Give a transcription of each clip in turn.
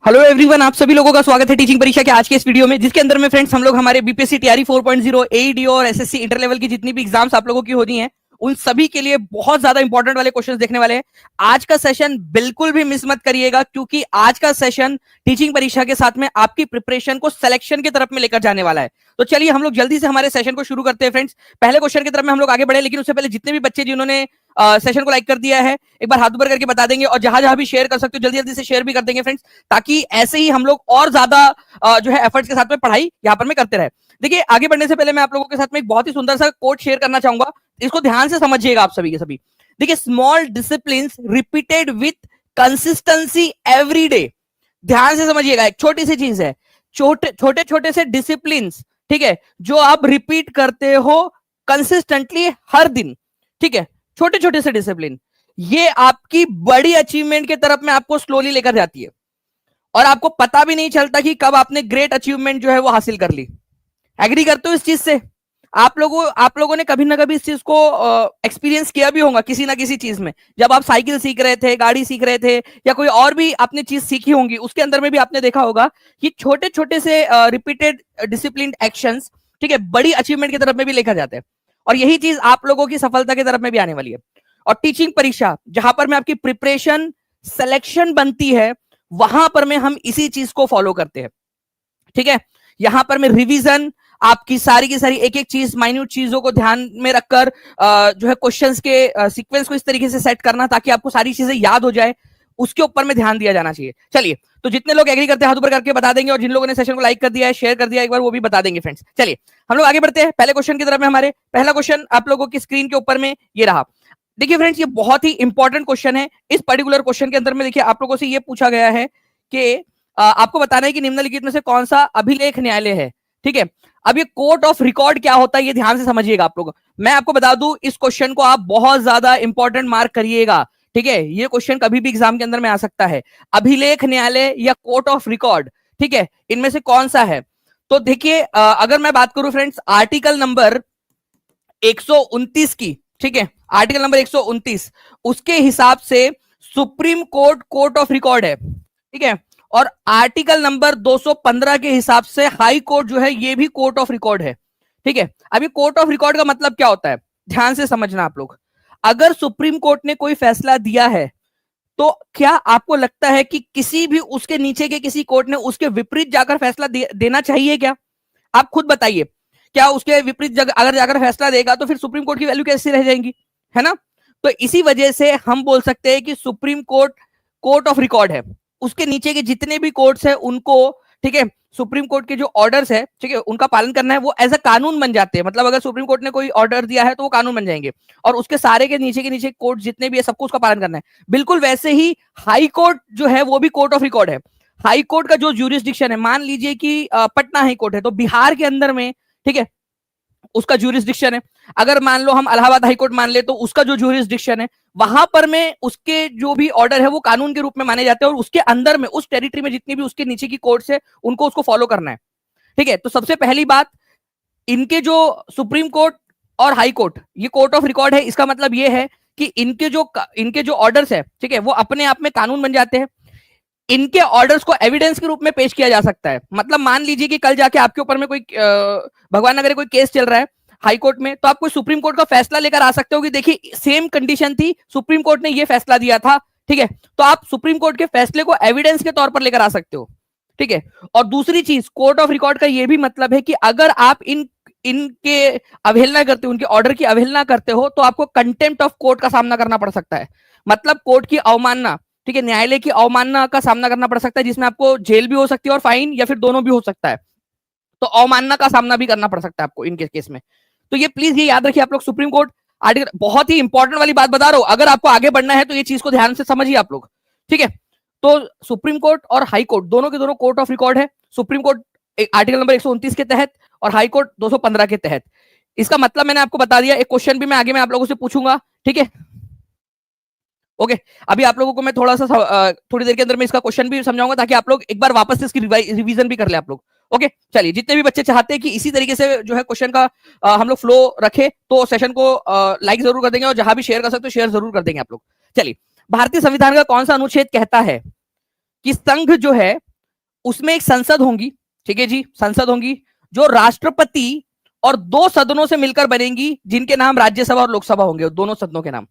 Hello everyone, आप सभी लोगों का स्वागत है टीचिंग परीक्षा के आज के इस वीडियो में, जिसके अंदर में फ्रेंड्स हम लोग हमारे बीपीएससी टीआरई 4.0 एईडी और एसएससी इंटर लेवल की जितनी भी एग्जाम्स आप लोगों की होनी है उन सभी के लिए बहुत ज्यादा इंपॉर्टेंट वाले क्वेश्चंस देखने वाले हैं। आज का सेशन बिल्कुल भी मिस मत करिएगा, क्योंकि आज का सेशन टीचिंग परीक्षा के साथ में आपकी प्रिपरेशन को सिलेक्शन की तरफ में लेकर जाने वाला है। तो चलिए हम लोग जल्दी से हमारे सेशन को शुरू करते हैं फ्रेंड्स। पहले क्वेश्चन की तरफ में हम लोग आगे बढ़े, लेकिन उससे पहले जितने भी बच्चे जिन्होंने सेशन को लाइक कर दिया है एक बार हाथ ऊपर करके बता देंगे, और जहां जहां भी शेयर कर सकते हो जल्दी जल्दी से शेयर भी कर देंगे फ्रेंड्स, ताकि ऐसे ही हम लोग और ज्यादा जो है एफर्ट्स के साथ में पढ़ाई यहाँ पर में करते रहे। देखिए, आगे बढ़ने से पहले मैं आप लोगों के साथ में एक बहुत ही सुंदर सा कोट शेयर करना चाहूंगा, इसको ध्यान से समझिएगा आप सभी के सभी। देखिए, small discipline repeated with consistency every day. ध्यान से समझिएगा, एक छोटी सी चीज है, छोटे छोटे छोटे से डिसिप्लिन, ठीक है, जो आप रिपीट करते हो कंसिस्टेंटली हर दिन, ठीक है, छोटे छोटे से डिसिप्लिन, ये आपकी बड़ी अचीवमेंट की तरफ में आपको स्लोली लेकर जाती है, और आपको पता भी नहीं चलता कि कब आपने ग्रेट अचीवमेंट जो है वो हासिल कर ली। एग्री करते हो इस चीज से? आप लोगों ने कभी ना कभी इस चीज को एक्सपीरियंस किया भी होगा किसी ना किसी चीज में। जब आप साइकिल सीख रहे थे, गाड़ी सीख रहे थे, या कोई और भी आपने चीज सीखी होंगी, उसके अंदर में भी आपने देखा होगा कि छोटे छोटे से रिपीटेड डिसिप्लिन एक्शंस, ठीक है, बड़ी अचीवमेंट की तरफ में भी लेकर जाते हैं, और यही चीज आप लोगों की सफलता की तरफ में भी आने वाली है। और टीचिंग परीक्षा, जहां पर में आपकी प्रिपरेशन सिलेक्शन बनती है, वहां पर में हम इसी चीज को फॉलो करते हैं, ठीक है। यहां पर में रिवीजन, आपकी सारी की सारी एक एक चीज, माइन्यूट चीजों को ध्यान में रखकर जो है क्वेश्चंस के सीक्वेंस को इस तरीके से सेट करना ताकि आपको सारी चीजें याद हो जाए, उसके ऊपर में ध्यान दिया जाना चाहिए। चलिए, तो जितने लोग एग्री करते हैं हाथ ऊपर करके बता देंगे, और जिन लोगों ने सेशन को लाइक कर दिया है, शेयर कर दिया एक बार, वो भी बता देंगे फ्रेंड्स। चलिए हम लोग आगे बढ़ते हैं पहले क्वेश्चन की तरफ में। हमारे पहला क्वेश्चन आप लोगों की स्क्रीन के ऊपर में ये रहा। देखिए फ्रेंड्स, ये बहुत ही इंपॉर्टेंट क्वेश्चन है। इस पर्टिकुलर क्वेश्चन के अंदर में देखिए आप लोगों से ये पूछा गया है कि आपको बताना है कि निम्नलिखित में से कौन सा अभिलेख न्यायालय है, ठीक है। अब ये कोर्ट ऑफ रिकॉर्ड क्या होता है, ये ध्यान से समझिएगा आप लोग। मैं आपको बता दूं, इस क्वेश्चन को आप बहुत ज्यादा इंपॉर्टेंट मार्क करिएगा, ठीक है। ये क्वेश्चन कभी भी एग्जाम के अंदर में आ सकता है। अभिलेख न्यायालय या कोर्ट ऑफ रिकॉर्ड, ठीक है, इनमें से कौन सा है? तो देखिए, अगर मैं बात करूं फ्रेंड्स आर्टिकल नंबर 129 की, ठीक है, आर्टिकल नंबर 129, उसके हिसाब से supreme court court of record है, ठीक है। और आर्टिकल नंबर 215 के हिसाब से हाई कोर्ट जो है ये भी कोर्ट ऑफ रिकॉर्ड है, ठीक है। अभी कोर्ट ऑफ रिकॉर्ड का मतलब क्या होता है, ध्यान से समझना आप लोग। अगर सुप्रीम कोर्ट ने कोई फैसला दिया है, तो क्या आपको लगता है कि किसी भी उसके नीचे के किसी कोर्ट ने उसके विपरीत जाकर फैसला देना चाहिए क्या? आप खुद बताइए, क्या उसके विपरीत अगर जाकर फैसला देगा तो फिर सुप्रीम कोर्ट की वैल्यू कैसी रह जाएंगी, है ना? तो इसी वजह से हम बोल सकते हैं कि supreme court court of record है। उसके नीचे के जितने भी कोर्ट्स है उनको, ठीक है, सुप्रीम कोर्ट के जो ऑर्डर्स है, ठीक है, उनका पालन करना है, वो एज अ कानून बन जाते हैं। मतलब अगर सुप्रीम कोर्ट ने कोई ऑर्डर दिया है तो वो कानून बन जाएंगे, और उसके सारे के नीचे कोर्ट जितने भी है सबको उसका पालन करना है। बिल्कुल वैसे ही हाई कोर्ट जो है वो भी कोर्ट ऑफ रिकॉर्ड है। हाई कोर्ट का जो ज्यूरिसडिक्शन है, मान लीजिए कि पटना हाई कोर्ट है, तो बिहार के अंदर में, ठीक है, उसका ज्यूरिसडिक्शन है। अगर मान लो हम इलाहाबाद हाई कोर्ट मान ले, तो उसका जो ज्यूरिसडिक्शन है वहां पर में उसके जो भी ऑर्डर है वो कानून के रूप में माने जाते हैं, और उसके अंदर में उस टेरिटरी में जितनी भी उसके नीचे की कोर्ट्स है उनको उसको फॉलो करना है, ठीक है। तो सबसे पहली बात, इनके जो सुप्रीम कोर्ट और हाई कोर्ट ये कोर्ट ऑफ रिकॉर्ड है, इसका मतलब ये है कि इनके जो ऑर्डर्स है, ठीक है, वो अपने आप में कानून बन जाते हैं। इनके ऑर्डर्स को एविडेंस के रूप में पेश किया जा सकता है। मतलब मान लीजिए कि कल जाके आपके ऊपर में कोई भगवान नगर कोई केस चल रहा है हाई कोर्ट में, तो आप कोई सुप्रीम कोर्ट का फैसला लेकर आ सकते हो कि देखिए सेम कंडीशन थी, सुप्रीम कोर्ट ने ये फैसला दिया था, ठीक है। तो आप सुप्रीम कोर्ट के फैसले को एविडेंस के तौर पर लेकर आ सकते हो, ठीक है। और दूसरी चीज, कोर्ट ऑफ रिकॉर्ड का यह भी मतलब है कि अगर आप इनके अवहेलना करते हो, उनके ऑर्डर की अवहेलना करते हो, तो आपको कंटेम्प्ट ऑफ कोर्ट का सामना करना पड़ सकता है। मतलब कोर्ट की अवमानना, ठीक है, न्यायालय की अवमानना का सामना करना पड़ सकता है, जिसमें आपको जेल भी हो सकती है और फाइन, या फिर दोनों भी हो सकता है। तो अवमानना का सामना भी करना पड़ सकता है आपको इनके केस में। तो ये प्लीज ये याद रखिए आप लोग, सुप्रीम कोर्ट आर्टिकल, बहुत ही इंपॉर्टेंट वाली बात बता रहा हूं, अगर आपको आगे बढ़ना है तो ये चीज को ध्यान से समझिए आप लोग, ठीक है। तो सुप्रीम कोर्ट और हाई कोर्ट दोनों के दोनों कोर्ट ऑफ रिकॉर्ड है। सुप्रीम कोर्ट आर्टिकल नंबर 129 के तहत और हाई कोर्ट 215 के तहत। इसका मतलब मैंने आपको बता दिया। एक क्वेश्चन भी मैं आगे में आप लोगों से पूछूंगा, ठीक है, ओके। अभी आप लोगों को मैं थोड़ा सा थोड़ी देर के अंदर में इसका क्वेश्चन भी समझाऊंगा, ताकि आप लोग एक बार वापस से इसकी रिवीजन भी कर ले आप लोग, ओके। चलिए, जितने भी बच्चे चाहते हैं कि इसी तरीके से जो है क्वेश्चन का हम लोग फ्लो रखे, तो सेशन को लाइक जरूर कर देंगे, और जहां भी शेयर कर सकते हो शेयर जरूर कर देंगे आप लोग। चलिए, भारतीय संविधान का कौन सा अनुच्छेद कहता है कि संघ जो है उसमें एक संसद होंगी, ठीक है जी, संसद होंगी जो राष्ट्रपति और 2 सदनों से मिलकर बनेंगी, जिनके नाम राज्यसभा और लोकसभा होंगे, दोनों सदनों के नाम।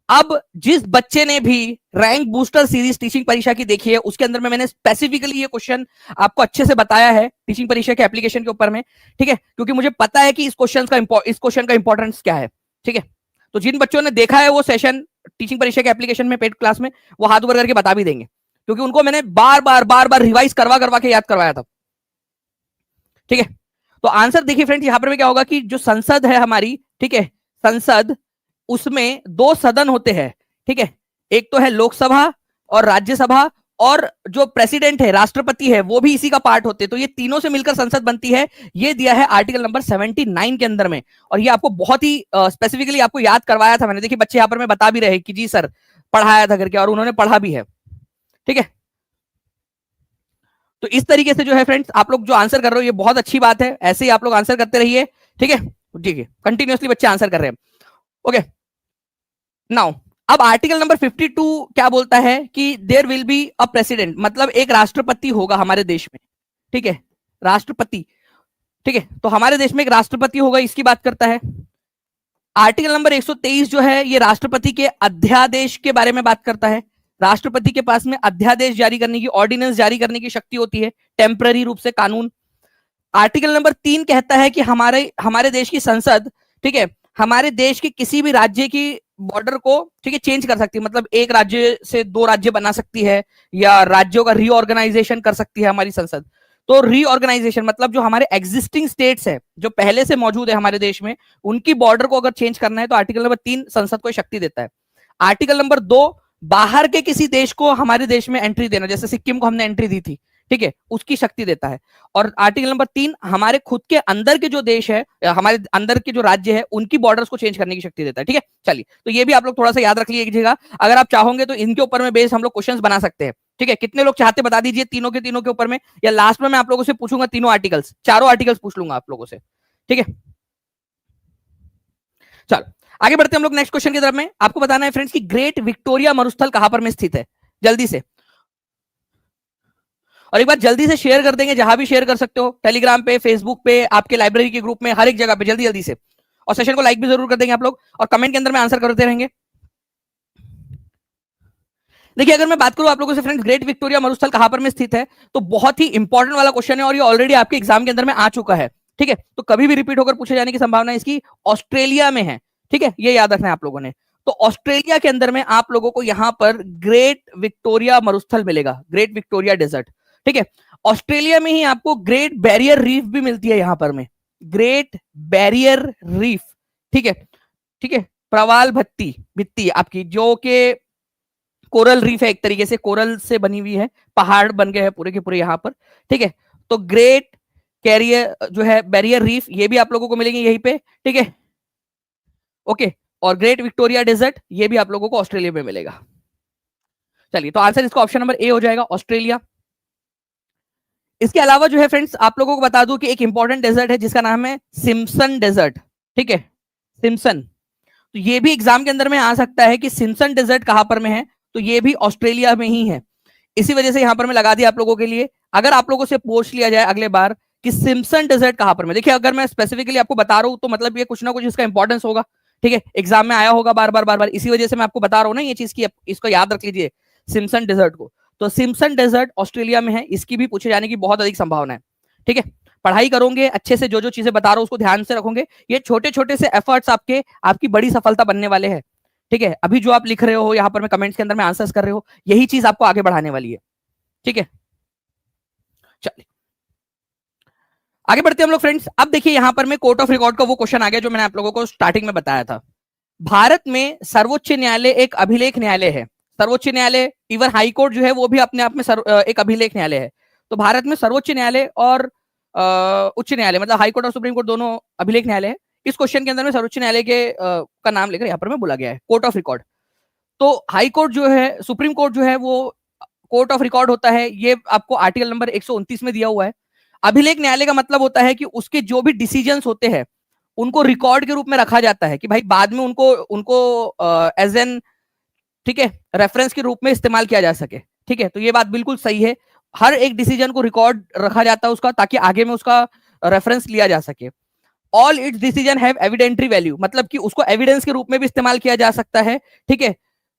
अब जिस बच्चे ने भी रैंक बूस्टर सीरीज टीचिंग परीक्षा की देखी है, उसके अंदर में मैंने स्पेसिफिकली ये क्वेश्चन आपको अच्छे से बताया है टीचिंग परीक्षा के एप्लीकेशन के ऊपर में, ठीक है, क्योंकि मुझे पता है कि इस क्वेश्चन का इंपॉर्टेंस क्या है, ठीक है। तो जिन बच्चों ने देखा है वो सेशन टीचिंग परीक्षा के एप्लीकेशन में पेड क्लास में, वो हाथ ऊपर करके बता भी देंगे, क्योंकि उनको मैंने बार बार रिवाइज करवा करवा के याद करवाया था, ठीक है। तो आंसर देखिए फ्रेंड्स, यहां पर क्या होगा कि जो संसद है हमारी, ठीक है, संसद, उसमें 2 सदन होते हैं, ठीक है, एक तो है लोकसभा और राज्यसभा, और जो प्रेसिडेंट है, राष्ट्रपति है, वो भी इसी का पार्ट होते हैं। तो ये तीनों से मिलकर संसद बनती है। ये दिया है आर्टिकल नंबर 79 के अंदर में, और ये आपको बहुत ही स्पेसिफिकली आपको याद करवाया था मैंने। देखिए बच्चे यहां पर मैं बता भी रहे कि जी सर पढ़ाया था करके, और उन्होंने पढ़ा भी है, ठीक है। तो इस तरीके से जो है फ्रेंड्स, आप लोग जो आंसर कर रहे हो ये बहुत अच्छी बात है, ऐसे ही आप लोग आंसर करते रहिए, ठीक है, ठीक है, कंटिन्यूअसली बच्चे आंसर कर रहे हैं, ओके। नाउ अब आर्टिकल नंबर 52 क्या बोलता है कि there will be a president, मतलब एक राष्ट्रपति होगा हमारे देश में, ठीक है, राष्ट्रपति, ठीक है। तो हमारे देश में एक राष्ट्रपति होगा, इसकी बात करता है। आर्टिकल नंबर 123 जो है ये राष्ट्रपति के अध्यादेश के बारे में बात करता है। राष्ट्रपति के पास में अध्यादेश जारी करने की, ऑर्डिनेंस जारी करने की शक्ति होती है, टेम्पररी रूप से कानून। आर्टिकल नंबर 3 कहता है कि हमारे देश की संसद, ठीक है, हमारे देश के किसी भी राज्य की बॉर्डर को, ठीक है, चेंज कर सकती है, मतलब एक राज्य से 2 राज्य बना सकती है, या राज्यों का रीऑर्गेनाइजेशन कर सकती है हमारी संसद। तो रीऑर्गेनाइजेशन मतलब जो हमारे एग्जिस्टिंग स्टेट्स है, जो पहले से मौजूद है हमारे देश में, उनकी बॉर्डर को अगर चेंज करना है तो आर्टिकल नंबर 3 संसद को शक्ति देता है। आर्टिकल नंबर 2 बाहर के किसी देश को हमारे देश में एंट्री देना, जैसे सिक्किम को हमने एंट्री दी थी, ठीक है, उसकी शक्ति देता है। और आर्टिकल नंबर 3 हमारे खुद के अंदर के जो देश है, हमारे अंदर के जो राज्य है, उनकी बॉर्डर्स को चेंज करने की शक्ति देता है, ठीक है। चलिए, तो ये भी आप लोग थोड़ा सा याद रख लीजिएगा, अगर आप चाहोगे तो इनके ऊपर में बेस हम लोग क्वेश्चंस बना सकते हैं, ठीक है। कितने लोग चाहते बता दीजिए, तीनों के ऊपर में, या लास्ट में मैं आप लोगों से पूछूंगा तीनों आर्टिकल्स, चारों आर्टिकल्स पूछ लूंगा आप लोगों से, ठीक है। चलो आगे बढ़ते हैं हम लोग नेक्स्ट क्वेश्चन की तरफ में। आपको बताना है फ्रेंड्स कि ग्रेट विक्टोरिया मरुस्थल कहां पर में स्थित है, जल्दी से, और एक बार जल्दी से शेयर कर देंगे, जहां भी शेयर कर सकते हो, टेलीग्राम पे, फेसबुक पे, आपके लाइब्रेरी के ग्रुप में, हर एक जगह पे जल्दी जल्दी से, और सेशन को लाइक भी जरूर कर देंगे आप लोग, और कमेंट के अंदर में आंसर करते रहेंगे। देखिए अगर मैं बात करूं आप लोगों से फ्रेंड्स, ग्रेट विक्टोरिया मरुस्थल कहां पर में स्थित है, तो बहुत ही इंपॉर्टेंट वाला क्वेश्चन है, और ये ऑलरेडी आपके एग्जाम के अंदर में आ चुका है, ठीक है। तो कभी भी रिपीट होकर पूछे जाने की संभावना इसकी ऑस्ट्रेलिया में है, ठीक है, ये याद रखना है आप लोगों ने। तो ऑस्ट्रेलिया के अंदर में आप लोगों को यहां पर ग्रेट विक्टोरिया मरुस्थल मिलेगा, ग्रेट विक्टोरिया डेजर्ट, ठीक है। ऑस्ट्रेलिया में ही आपको ग्रेट बैरियर रीफ भी मिलती है, यहां पर में ग्रेट बैरियर रीफ, ठीक है, ठीक है, प्रवाल भित्ती आपकी, जो कि कोरल रीफ है, एक तरीके से कोरल से बनी हुई है, पहाड़ बन गए हैं पूरे के पूरे यहां पर, ठीक है। तो ग्रेट कैरियर जो है बैरियर रीफ, ये भी आप लोगों को मिलेंगे यहीं पे, ठीक है, ओके। और ग्रेट विक्टोरिया डेजर्ट ये भी आप लोगों को ऑस्ट्रेलिया में मिलेगा। चलिए, तो आंसर इसका ऑप्शन नंबर ए हो जाएगा, ऑस्ट्रेलिया। इसके अलावा जो है फ्रेंड्स, आप लोगों को बता दूं कि एक इंपॉर्टेंट डेजर्ट है जिसका नाम है सिम्पसन डेजर्ट, ठीक है, सिम्पसन। तो ये भी एग्जाम के अंदर में आ सकता है कि सिम्पसन डेजर्ट कहां पर में है, तो ये भी ऑस्ट्रेलिया में ही है। इसी वजह से यहां पर मैं लगा दिया आप लोगों के लिए। अगर आप लोगों से पूछ लिया जाए अगले बार कि सिम्पसन डेजर्ट कहां पर में, देखिए अगर मैं स्पेसिफिकली आपको बता रहा हूं तो मतलब ये कुछ ना कुछ इसका इंपॉर्टेंस होगा, ठीक है, एग्जाम में आया होगा बार बार, इसी वजह से मैं आपको बता रहा हूं ना ये चीज की, इसको याद रख लीजिए सिम्पसन डेजर्ट को। तो सिम्पसन डेजर्ट ऑस्ट्रेलिया में है, इसकी भी पूछे जाने की बहुत अधिक संभावना है, ठीक है। पढ़ाई करोगे अच्छे से, जो जो चीजें बता रहा हूं उसको ध्यान से रखोगे, ये छोटे छोटे से एफर्ट्स आपकी बड़ी सफलता बनने वाले हैं, ठीक है। अभी जो आप लिख रहे हो यहाँ पर मैं कमेंट्स के अंदर में आंसर्स कर रहे हो, यही चीज आपको आगे बढ़ाने वाली है, ठीक है। चलिए आगे बढ़ते हैं हम लोग फ्रेंड्स। अब देखिए यहां पर मैं कोर्ट ऑफ रिकॉर्ड का वो क्वेश्चन आ गया जो मैंने आप लोगों को स्टार्टिंग में बताया था। भारत में सर्वोच्च न्यायालय एक अभिलेख न्यायालय है, सर्वोच्च न्यायालय, इवन हाई कोर्ट जो है वो भी अपने आप में एक अभिलेख न्यायालय है। तो भारत में सर्वोच्च न्यायालय और उच्च न्यायालय, मतलब हाई कोर्ट और सुप्रीम कोर्ट दोनों अभिलेख न्यायालय है। इस क्वेश्चन के अंदर में सर्वोच्च न्यायालय के का नाम लेकर यहाँ पर में बोला गया है कोर्ट ऑफ रिकॉर्ड। तो हाई कोर्ट जो है, सुप्रीम कोर्ट जो है वो कोर्ट ऑफ रिकॉर्ड होता है, ये आपको आर्टिकल नंबर 129 में दिया हुआ है। अभिलेख न्यायालय का मतलब होता है कि उसके जो भी डिसीजंस होते हैं उनको रिकॉर्ड के रूप में रखा जाता है, कि भाई बाद में उनको उनको एज एन, ठीक है, रेफरेंस के रूप में इस्तेमाल किया जा सके, ठीक है। तो ये बात बिल्कुल सही है। हर एक डिसीजन को रिकॉर्ड रखा जाता है उसका, ताकि आगे में उसका रेफरेंस लिया जा सके। All its decision have evidentiary value, मतलब कि उसको एविडेंस के रूप में भी इस्तेमाल किया जा सकता है, ठीक है।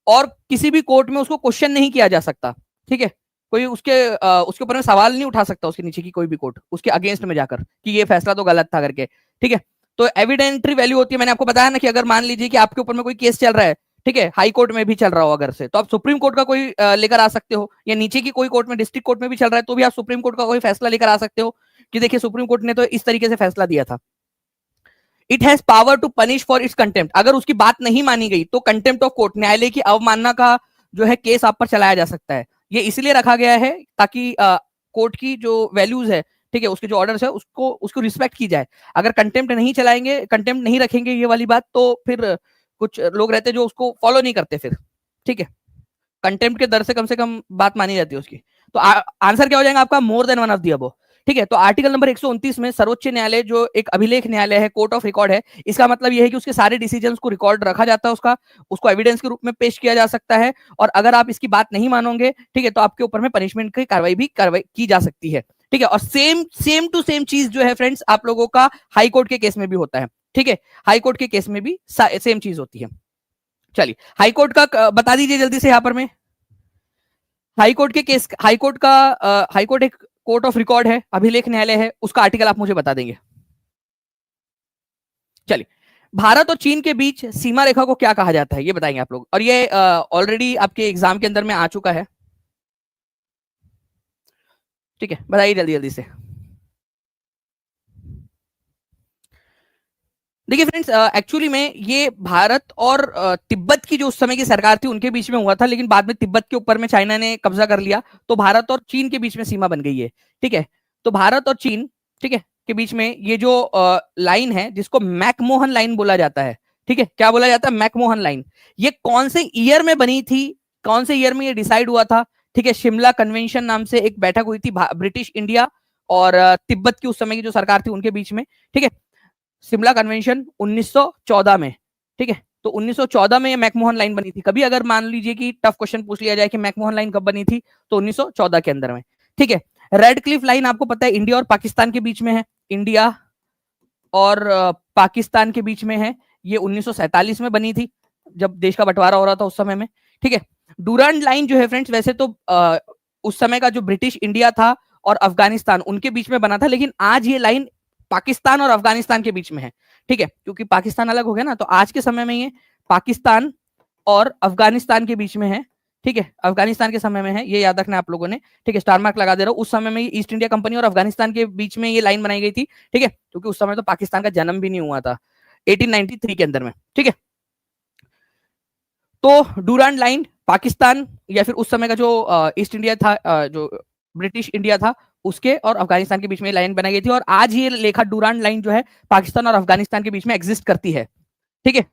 और किसी भी कोर्ट में उसको क्वेश्चन नहीं किया जा सकता, ठीक है। कोई उसके ऊपर में सवाल नहीं उठा सकता, उसके नीचे की कोई भी कोर्ट उसके अगेंस्ट में जाकर कि ये फैसला तो गलत था करके, ठीक है। तो एविडेंटरी वैल्यू होती है, मैंने आपको बताया ना कि अगर मान लीजिए कि आपके ऊपर में कोई केस चल रहा है, ठीक है, हाई कोर्ट में भी चल रहा हो अगर से, तो आप सुप्रीम कोर्ट का कोई लेकर आ सकते हो, या नीचे की कोई कोर्ट में डिस्ट्रिक्ट कोर्ट में भी चल रहा है तो भी आप सुप्रीम कोर्ट का कोई फैसला लेकर आ सकते हो कि देखिए सुप्रीम कोर्ट ने तो इस तरीके से फैसला दिया था। It has power to punish for its contempt, अगर उसकी बात नहीं मानी गई तो कंटेम्प्ट ऑफ कोर्ट, न्यायालय की अवमानना का जो है केस आप पर चलाया जा सकता है। ये इसलिए रखा गया है ताकि कोर्ट की जो वैल्यूज है, ठीक है, उसके जो ऑर्डर्स है उसको रिस्पेक्ट की जाए। अगर कंटेम्प्ट नहीं चलाएंगे, कंटेम्प्ट नहीं रखेंगे ये वाली बात, तो फिर कुछ लोग रहते हैं जो उसको फॉलो नहीं करते फिर, ठीक है। कंटेम्प्ट के दर से कम बात मानी जाती है उसकी। तो आंसर क्या हो जाएगा आपका? More than one of the above, ठीक है। तो आर्टिकल नंबर 129 में सर्वोच्च न्यायालय जो एक अभिलेख न्यायालय है, कोर्ट ऑफ रिकॉर्ड है, इसका मतलब यह है कि उसके सारे डिसीजंस को रिकॉर्ड रखा जाता है, उसको एविडेंस के रूप में पेश किया जा सकता है, और अगर आप इसकी बात नहीं मानोगे, ठीक है, तो आपके ऊपर में पनिशमेंट की कार्रवाई की जा सकती है, ठीक है। और सेम टू सेम चीज जो है फ्रेंड्स आप लोगों का हाई कोर्ट के केस में भी होता है, ठीक है। हाई कोर्ट के केस में भी सेम चीज होती है। चलिए हाई कोर्ट का बता दीजिए जल्दी से यहाँ पर में। हाई कोर्ट के केस, हाई कोर्ट एक कोर्ट ऑफ रिकॉर्ड है, अभिलेख न्यायालय है, उसका आर्टिकल आप मुझे बता देंगे। चलिए, भारत और चीन के बीच सीमा रेखा को क्या कहा जाता है ये बताएंगे आप लोग, और ये ऑलरेडी आपके एग्जाम के अंदर में आ चुका है, ठीक है, बताइए जल्दी जल्दी से। देखिए फ्रेंड्स, एक्चुअली में ये भारत और तिब्बत की जो उस समय की सरकार थी उनके बीच में हुआ था, लेकिन बाद में तिब्बत के ऊपर में चाइना ने कब्जा कर लिया, तो भारत और चीन के बीच में सीमा बन गई है, ठीक है। तो भारत और चीन, ठीक है, के बीच में ये जो लाइन है जिसको मैकमोहन लाइन बोला जाता है, ठीक है, क्या बोला जाता है? McMahon line. ये कौन से ईयर में बनी थी, कौन से ईयर में ये डिसाइड हुआ था? ठीक है, शिमला कन्वेंशन नाम से एक बैठक हुई थी ब्रिटिश इंडिया और तिब्बत की उस समय की जो सरकार थी उनके बीच में, ठीक है। शिमला कन्वेंशन 1914 में, ठीक है। तो 1914 में ये मैकमोहन लाइन बनी थी। कभी अगर मान लीजिए कि टफ क्वेश्चन पूछ लिया जाए कि मैकमोहन लाइन कब बनी थी, तो 1914 के अंदर में, ठीक है। रेड क्लिफ लाइन आपको पता है इंडिया और पाकिस्तान के बीच में है, इंडिया और पाकिस्तान के बीच में है, ये 1947 में बनी थी जब देश का बंटवारा हो रहा था उस समय में, ठीक है। डूरांड लाइन जो है फ्रेंड्स, वैसे तो उस समय का जो ब्रिटिश इंडिया था और अफगानिस्तान उनके बीच में बना था, लेकिन आज ये लाइन पाकिस्तान और अफगानिस्तान के बीच में है, ठीक है, क्योंकि पाकिस्तान अलग हो गया ना, तो आज के समय में ये पाकिस्तान और अफगानिस्तान के बीच में है, ठीक है। अफगानिस्तान के समय में है, ये याद रखना आप लोगों ने, ठीक है, स्टार मार्क लगा दे रहा हूं। उस समय में ईस्ट इंडिया कंपनी और अफगानिस्तान के बीच में ये लाइन बनाई गई थी, ठीक है, क्योंकि उस समय तो पाकिस्तान का जन्म भी नहीं हुआ था 1893 के अंदर में, ठीक है। तो डूरांड लाइन पाकिस्तान या फिर उस समय का जो ईस्ट इंडिया था, जो ब्रिटिश इंडिया था, उसके और अफगानिस्तान के बीच में लाइन बनाई गई थी, और आज ये लेखा डूरांड लाइन जो है पाकिस्तान और अफगानिस्तान के बीच में एग्जिस्ट करती है, ठीक है।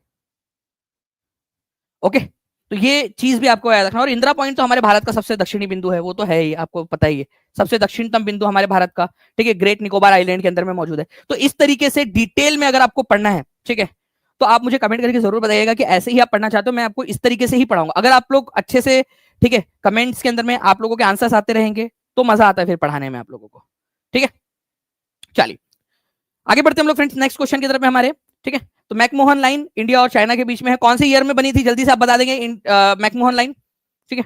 ओके, तो ये चीज भी आपको याद रखना। और इंदिरा पॉइंट तो हमारे भारत का सबसे दक्षिणी बिंदु है, वो तो है ही, आपको पता ही है, सबसे दक्षिणतम बिंदु हमारे भारत का, ठीक है, ग्रेट निकोबार आइलैंड के अंदर में मौजूद है। तो इस तरीके से डिटेल में अगर आपको पढ़ना है, ठीक है, तो आप मुझे कमेंट करके जरूर बताइएगा कि ऐसे ही आप पढ़ना चाहते हो, मैं आपको इस तरीके से ही पढ़ाऊंगा। अगर आप लोग अच्छे से, ठीक है, कमेंट्स के अंदर में आप लोगों के आंसर्स आते रहेंगे तो मजा आता है फिर पढ़ाने में आप लोगों को, ठीक है। चलिए आगे बढ़ते हैं हम लोग फ्रेंड्स नेक्स्ट क्वेश्चन की तरफ में हमारे, ठीक है। तो मैकमोहन लाइन इंडिया और चाइना के बीच में है, कौन से ईयर में बनी थी जल्दी से आप बता देंगे मैकमोहन लाइन, ठीक है।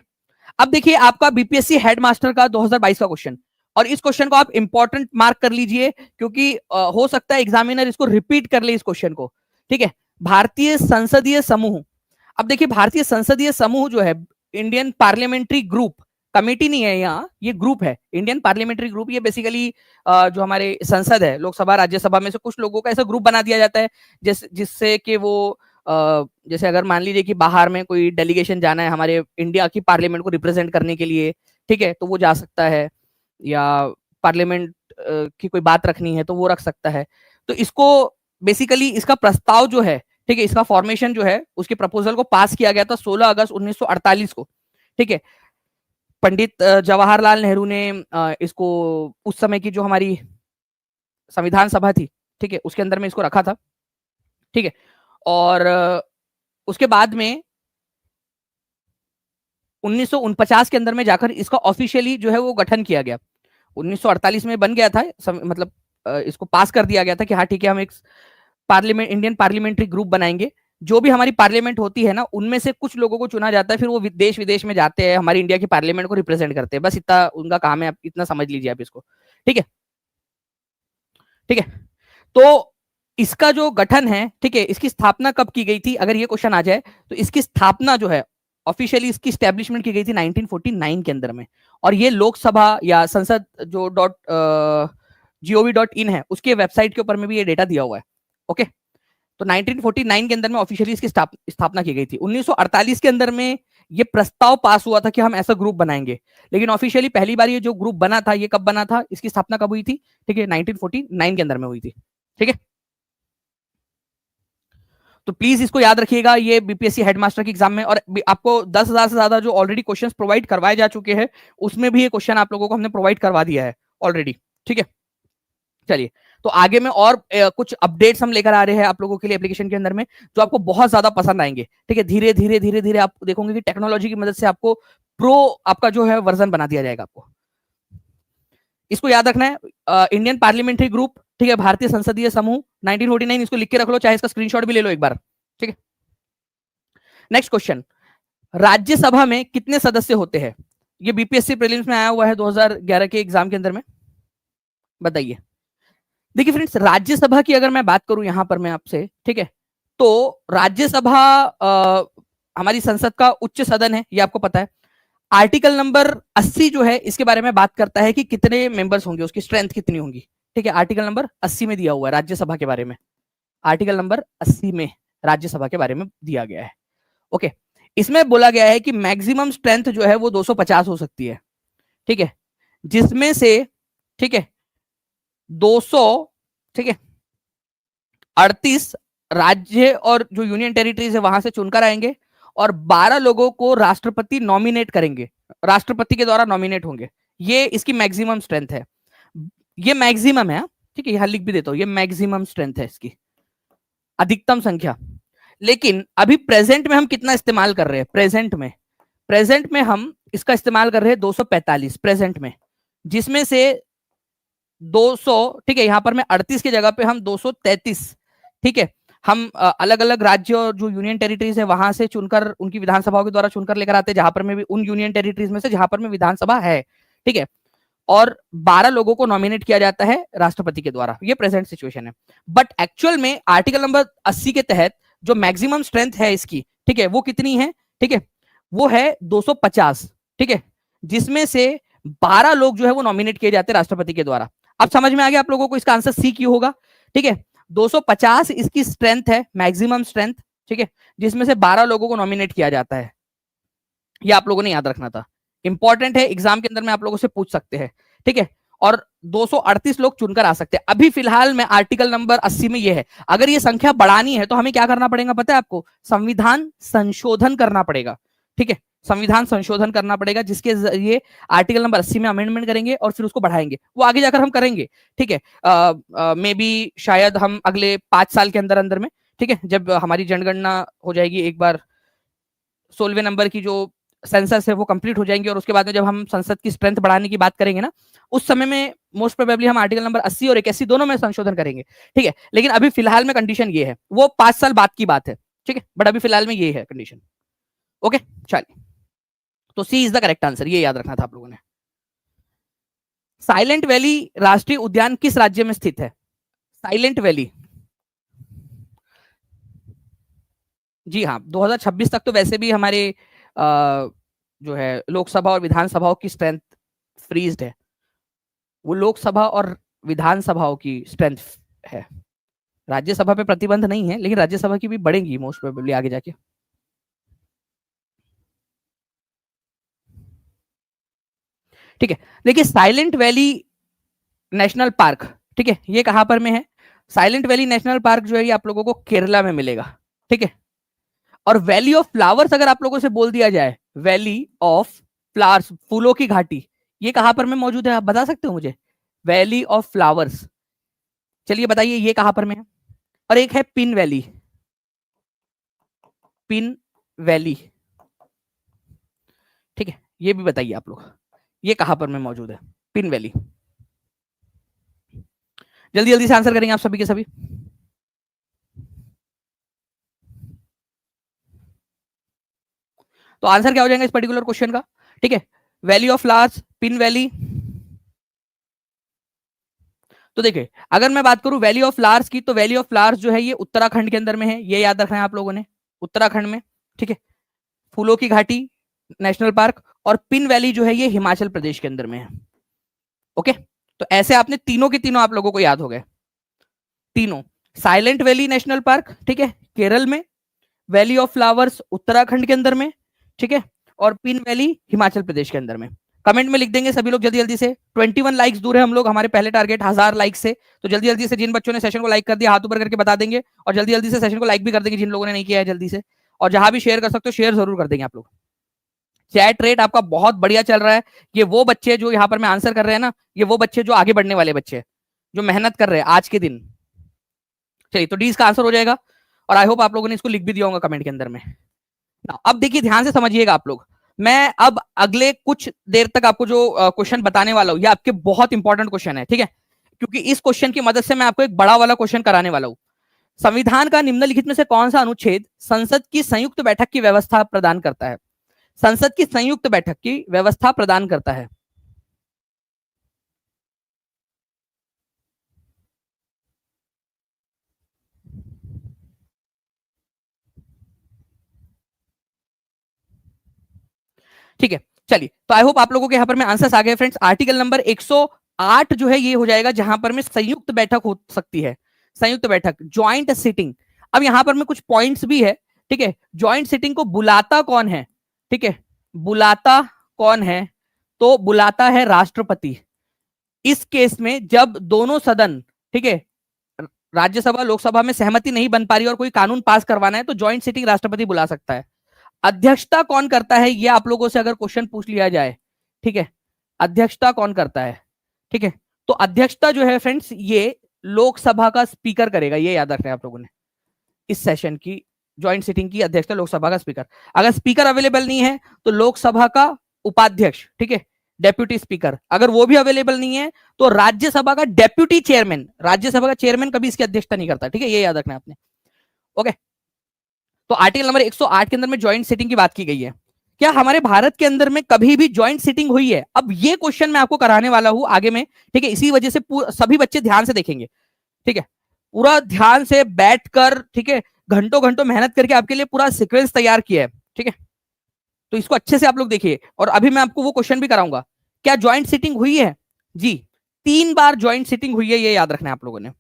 अब देखिए आपका बीपीएससी हेडमास्टर का 2022 का क्वेश्चन, और इस क्वेश्चन को आप इंपॉर्टेंट मार्क कर लीजिए, क्योंकि हो सकता है एग्जामिनर इसको रिपीट कर ले इस क्वेश्चन को, ठीक है। भारतीय संसदीय समूह, अब देखिए भारतीय संसदीय समूह जो है, इंडियन पार्लियामेंट्री ग्रुप, कमेटी नहीं है यहाँ, ये ग्रुप है, इंडियन पार्लियामेंट्री ग्रुप। ये बेसिकली जो हमारे संसद है, लोकसभा राज्यसभा में से कुछ लोगों का ऐसा ग्रुप बना दिया जाता है, जिससे कि वो जैसे अगर मान लीजिए कि बाहर में कोई डेलीगेशन जाना है हमारे इंडिया की पार्लियामेंट को रिप्रेजेंट करने के लिए, ठीक है, तो वो जा सकता है, या पार्लियामेंट की कोई बात रखनी है तो वो रख सकता है। तो इसको बेसिकली इसका प्रस्ताव जो है, ठीक है, इसका फॉर्मेशन जो है, उसके प्रपोजल को पास किया गया था 16 अगस्त 1948 को, ठीक है। पंडित जवाहरलाल नेहरू ने इसको उस समय की जो हमारी संविधान सभा थी, ठीक है, उसके अंदर में इसको रखा था, ठीक है। और उसके बाद में 1949 के अंदर में जाकर इसका ऑफिशियली जो है वो गठन किया गया। 1948 में बन गया था, मतलब इसको पास कर दिया गया था कि हाँ ठीक है, हम एक पार्लियामेंट, इंडियन पार्लियामेंट्री ग्रुप बनाएंगे। जो भी हमारी पार्लियामेंट होती है ना, उनमें से कुछ लोगों को चुना जाता है, फिर वो देश विदेश में जाते हैं, हमारी इंडिया की पार्लियामेंट को रिप्रेजेंट करते हैं। बस इतना उनका काम है, आप इतना समझ लीजिए आप इसको। ठीक है, ठीक है। तो इसका जो गठन है, ठीक है, इसकी स्थापना कब की गई थी, अगर ये क्वेश्चन आ जाए तो इसकी स्थापना जो है ऑफिशियली इसकी स्टैब्लिशमेंट की गई थी 1949 के अंदर में। और ये लोकसभा या संसद जो .gov.in है, उसके वेबसाइट के ऊपर में भी ये डेटा दिया हुआ है। ओके, तो 1949 के अंदर में ऑफिशियली इसकी स्थापना की गई थी। 1948 के अंदर में ये प्रस्ताव पास हुआ था कि हम ऐसा ग्रुप बनाएंगे, लेकिन ऑफिशियली पहली बार ये जो ग्रुप बना था, ये कब बना था, इसकी स्थापना कब हुई थी, ठीक है, 1949 के अंदर में हुई थी। ठीक है, तो प्लीज इसको याद रखिएगा, ये बीपीएससी हेडमास्टर की एग्जाम में, और आपको 10,000 से ज्यादा जो ऑलरेडी क्वेश्चंस प्रोवाइड करवाए जा चुके हैं, उसमें भी ये क्वेश्चन आप लोगों को हमने प्रोवाइड करवा दिया है ऑलरेडी। ठीक है, चलिए, तो आगे में और कुछ अपडेट्स हम लेकर आ रहे हैं आप लोगों के लिए एप्लीकेशन के अंदर में, जो आपको बहुत ज्यादा पसंद आएंगे। ठीक है, धीरे धीरे धीरे धीरे आप देखोगे कि टेक्नोलॉजी की मदद से आपको प्रो आपका जो है वर्जन बना दिया जाएगा आपको। इसको याद रखना है, इंडियन पार्लियामेंट्री ग्रुप, ठीक है, भारतीय संसदीय समूह 1949, इसको लिख के रख लो, चाहे इसका स्क्रीनशॉट भी ले लो एक बार। ठीक है, नेक्स्ट क्वेश्चन, राज्यसभा में कितने सदस्य होते हैं? ये बीपीएससी प्रीलिम्स में आया हुआ है 2011 के एग्जाम के अंदर में, बताइए। देखिए फ्रेंड्स, राज्यसभा की अगर मैं बात करूं यहां पर मैं आपसे, ठीक है, तो राज्यसभा हमारी संसद का उच्च सदन है, ये आपको पता है। आर्टिकल नंबर 80 जो है इसके बारे में बात करता है कि कितने मेंबर्स होंगे, उसकी स्ट्रेंथ कितनी होगी। ठीक है, आर्टिकल नंबर 80 में दिया हुआ है राज्यसभा के बारे में, आर्टिकल नंबर 80 में राज्यसभा के बारे में दिया गया है। ओके, इसमें बोला गया है कि मैक्सिमम स्ट्रेंथ जो है वो 250 हो सकती है। ठीक है, जिसमें से, ठीक है, 200, ठीक है, 38 राज्य और जो यूनियन टेरिटरीज है वहां से चुनकर आएंगे, और 12 लोगों को राष्ट्रपति नॉमिनेट करेंगे, राष्ट्रपति के द्वारा नॉमिनेट होंगे। ये इसकी मैक्सिमम स्ट्रेंथ है, ये मैक्सिमम है। ठीक है, यहां लिख भी देता हूं, ये मैक्सिमम स्ट्रेंथ है इसकी, अधिकतम संख्या। लेकिन अभी प्रेजेंट में हम कितना इस्तेमाल कर रहे हैं, प्रेजेंट में हम इसका इस्तेमाल कर रहे हैं 245 प्रेजेंट में, जिसमें से 200, ठीक है, यहां पर मैं 38 की जगह पे हम 233, ठीक है, हम अलग अलग राज्य और जो यूनियन टेरिटरीज है वहां से चुनकर, उनकी विधानसभाओं के द्वारा चुनकर लेकर आते हैं, जहां पर में भी उन यूनियन टेरिटरीज में से जहां पर में विधानसभा है। ठीक है, और 12 लोगों को नॉमिनेट किया जाता है राष्ट्रपति के द्वारा। ये प्रेजेंट सिचुएशन है। बट एक्चुअल में आर्टिकल नंबर 80 के तहत जो मैक्सिमम स्ट्रेंथ है इसकी, ठीक है, वो कितनी है, ठीक है, वो है 250। ठीक है, जिसमें से 12 लोग जो है वो नॉमिनेट किए जाते हैं राष्ट्रपति के द्वारा। अब समझ में आ गया आप लोगों को इसका आंसर सी क्यों होगा। ठीक है, 250 इसकी स्ट्रेंथ है, मैक्सिमम स्ट्रेंथ। ठीक है, जिसमें से 12 लोगों को नॉमिनेट किया जाता है। ये आप लोगों ने याद रखना था, इंपॉर्टेंट है, एग्जाम के अंदर में आप लोगों से पूछ सकते हैं। ठीक है, और 238 लोग चुनकर आ सकते हैं। अभी फिलहाल में आर्टिकल नंबर 80 में ये है। अगर ये संख्या बढ़ानी है तो हमें क्या करना पड़ेगा पता है आपको, संविधान संशोधन करना पड़ेगा। ठीक है, संविधान संशोधन करना पड़ेगा, जिसके जरिए आर्टिकल नंबर 80 में अमेंडमेंट करेंगे और फिर उसको बढ़ाएंगे। वो आगे जाकर हम करेंगे। ठीक है, मे बी शायद हम अगले 5 साल के अंदर अंदर में, ठीक है, जब हमारी जनगणना हो जाएगी, एक बार 16वें नंबर की जो सेंसस है वो कंप्लीट हो जाएंगे, और उसके बाद में जब हम संसद की स्ट्रेंथ बढ़ाने की बात करेंगे ना, उस समय में मोस्ट प्रोबेबली हम आर्टिकल नंबर 80 और 81 दोनों में संशोधन करेंगे। ठीक है, लेकिन अभी फिलहाल में कंडीशन ये है, वो 5 साल बाद की बात है। ठीक है, बट अभी फिलहाल में ये है कंडीशन। ओके, चलिए, तो सी इज द करेक्ट आंसर, ये याद रखना था आप लोगों ने। साइलेंट वैली राष्ट्रीय उद्यान किस राज्य में स्थित है? साइलेंट वैली, जी हाँ, 2026 तक तो वैसे भी हमारे जो है लोकसभा और विधानसभाओं की स्ट्रेंथ फ्रीज्ड है, वो लोकसभा और विधानसभाओं की स्ट्रेंथ है। राज्यसभा पे प्रतिबंध नहीं है, लेकिन राज्यसभा की भी बढ़ेंगी मोस्ट प्रोबेबली आगे जाके। ठीक है, देखिए साइलेंट वैली नेशनल पार्क, ठीक है, ये कहां पर में है? साइलेंट वैली नेशनल पार्क जो है ये आप लोगों को केरला में मिलेगा। ठीक है, और वैली ऑफ फ्लावर्स अगर आप लोगों से बोल दिया जाए, वैली ऑफ फ्लावर्स, फूलों की घाटी, ये कहां पर में मौजूद है, आप बता सकते हो मुझे? वैली ऑफ फ्लावर्स, चलिए बताइए ये कहां पर में है? और एक है पिन वैली, पिन वैली, ये भी बताइए आप लोग, ये कहां पर में मौजूद है पिन वैली? जल्दी जल्दी से आंसर करेंगे आप सभी के सभी। तो आंसर क्या हो जाएगा इस पर्टिकुलर क्वेश्चन का? ठीक है, valley of flowers, pin valley. तो देखिए, अगर मैं बात करूं वैली ऑफ फ्लावर्स की, तो वैली ऑफ फ्लावर्स जो है ये उत्तराखंड के अंदर में है, ये याद रखना है आप लोगों ने, उत्तराखंड में। ठीक है, फूलों की घाटी नेशनल पार्क, और पिन वैली जो है ये हिमाचल प्रदेश के अंदर में है। ओके, तो ऐसे आपने तीनों के तीनों आप लोगों को याद हो गए, तीनों। साइलेंट वैली नेशनल पार्क, ठीक है, केरल में, वैली ऑफ फ्लावर्स उत्तराखंड के अंदर में, ठीक है, और पिन वैली हिमाचल प्रदेश के अंदर में। कमेंट में लिख देंगे सभी लोग जल्दी जल्दी से। 21 लाइक्स दूर है हम लोग हमारे पहले टारगेट 1000 लाइक से। तो जल्दी जल्दी से जिन बच्चों ने सेशन को लाइक कर दिया हाथ ऊपर करके बता देंगे, और जल्दी जल्दी से सेशन को लाइक भी कर देंगे जिन लोगों ने नहीं किया है जल्दी से। और जहां भी शेयर कर सकते हो शेयर जरूर कर देंगे आप लोग। चैट रेट आपका बहुत बढ़िया चल रहा है। ये वो बच्चे जो यहाँ पर मैं आंसर कर रहे हैं ना, ये वो बच्चे जो आगे बढ़ने वाले बच्चे, जो मेहनत कर रहे हैं आज के दिन। चलिए, तो डी इसका आंसर हो जाएगा, और आई होप आप लोगों ने इसको लिख भी दिया होगा कमेंट के अंदर में। अब देखिए ध्यान से समझिएगा आप लोग, मैं अब अगले कुछ देर तक आपको जो क्वेश्चन बताने वाला हूं, ये आपके बहुत इंपॉर्टेंट क्वेश्चन है, ठीक है, क्योंकि इस क्वेश्चन की मदद से मैं आपको एक बड़ा वाला क्वेश्चन कराने वाला हूं। संविधान का निम्नलिखित में से कौन सा अनुच्छेद संसद की संयुक्त बैठक की व्यवस्था प्रदान करता है? संसद की संयुक्त बैठक की व्यवस्था प्रदान करता है। ठीक है, चलिए, तो आई होप आप लोगों के यहाँ पर में आंसर्स आ गए फ्रेंड्स। आर्टिकल नंबर 108 जो है ये हो जाएगा, जहां पर में संयुक्त बैठक हो सकती है, संयुक्त बैठक, ज्वाइंट सिटिंग। अब यहां पर में कुछ पॉइंट्स भी है, ठीक है। ज्वाइंट सिटिंग को बुलाता कौन है? ठीक है, बुलाता कौन है? तो बुलाता है राष्ट्रपति। इस केस में जब दोनों सदन, ठीक है, राज्यसभा लोकसभा में सहमति नहीं बन पा रही और कोई कानून पास करवाना है, तो ज्वाइंट सिटिंग राष्ट्रपति बुला सकता है। अध्यक्षता कौन करता है, ये आप लोगों से अगर क्वेश्चन पूछ लिया जाए, ठीक है, अध्यक्षता कौन करता है? ठीक है, तो अध्यक्षता जो है फ्रेंड्स ये लोकसभा का स्पीकर करेगा, ये याद रखना है आप लोगों ने। इस सेशन की ज्वाइंट सिटिंग की अध्यक्षता लोकसभा का स्पीकर। अगर स्पीकर अवेलेबल नहीं है तो लोकसभा का उपाध्यक्ष, ठीक है, डेप्यूटी स्पीकर। अगर वो भी अवेलेबल नहीं है तो राज्यसभा का डेप्यूटी चेयरमैन। राज्यसभा का चेयरमैन कभी इसकी अध्यक्षता नहीं करता, ठीक है, ये याद रखना है आपने। ओके, तो आर्टिकल नंबर 108 के अंदर में ज्वाइंट सिटिंग की बात की गई है। क्या हमारे भारत के अंदर में कभी भी ज्वाइंट सिटिंग हुई है? अब ये क्वेश्चन मैं आपको कराने वाला हूं आगे में, ठीक है, इसी वजह से सभी बच्चे ध्यान से देखेंगे, ठीक है, पूरा ध्यान से बैठकर, ठीक है, घंटों घंटों मेहनत करके आपके लिए पूरा सीक्वेंस तैयार किया है, ठीक है। तो इसको अच्छे से आप लोग देखिए, और अभी मैं आपको वो क्वेश्चन भी कराऊंगा। क्या ज्वाइंट सिटिंग हुई है? जी, 3 बार ज्वाइंट सिटिंग हुई है, ये याद रखना है आप लोगों ने।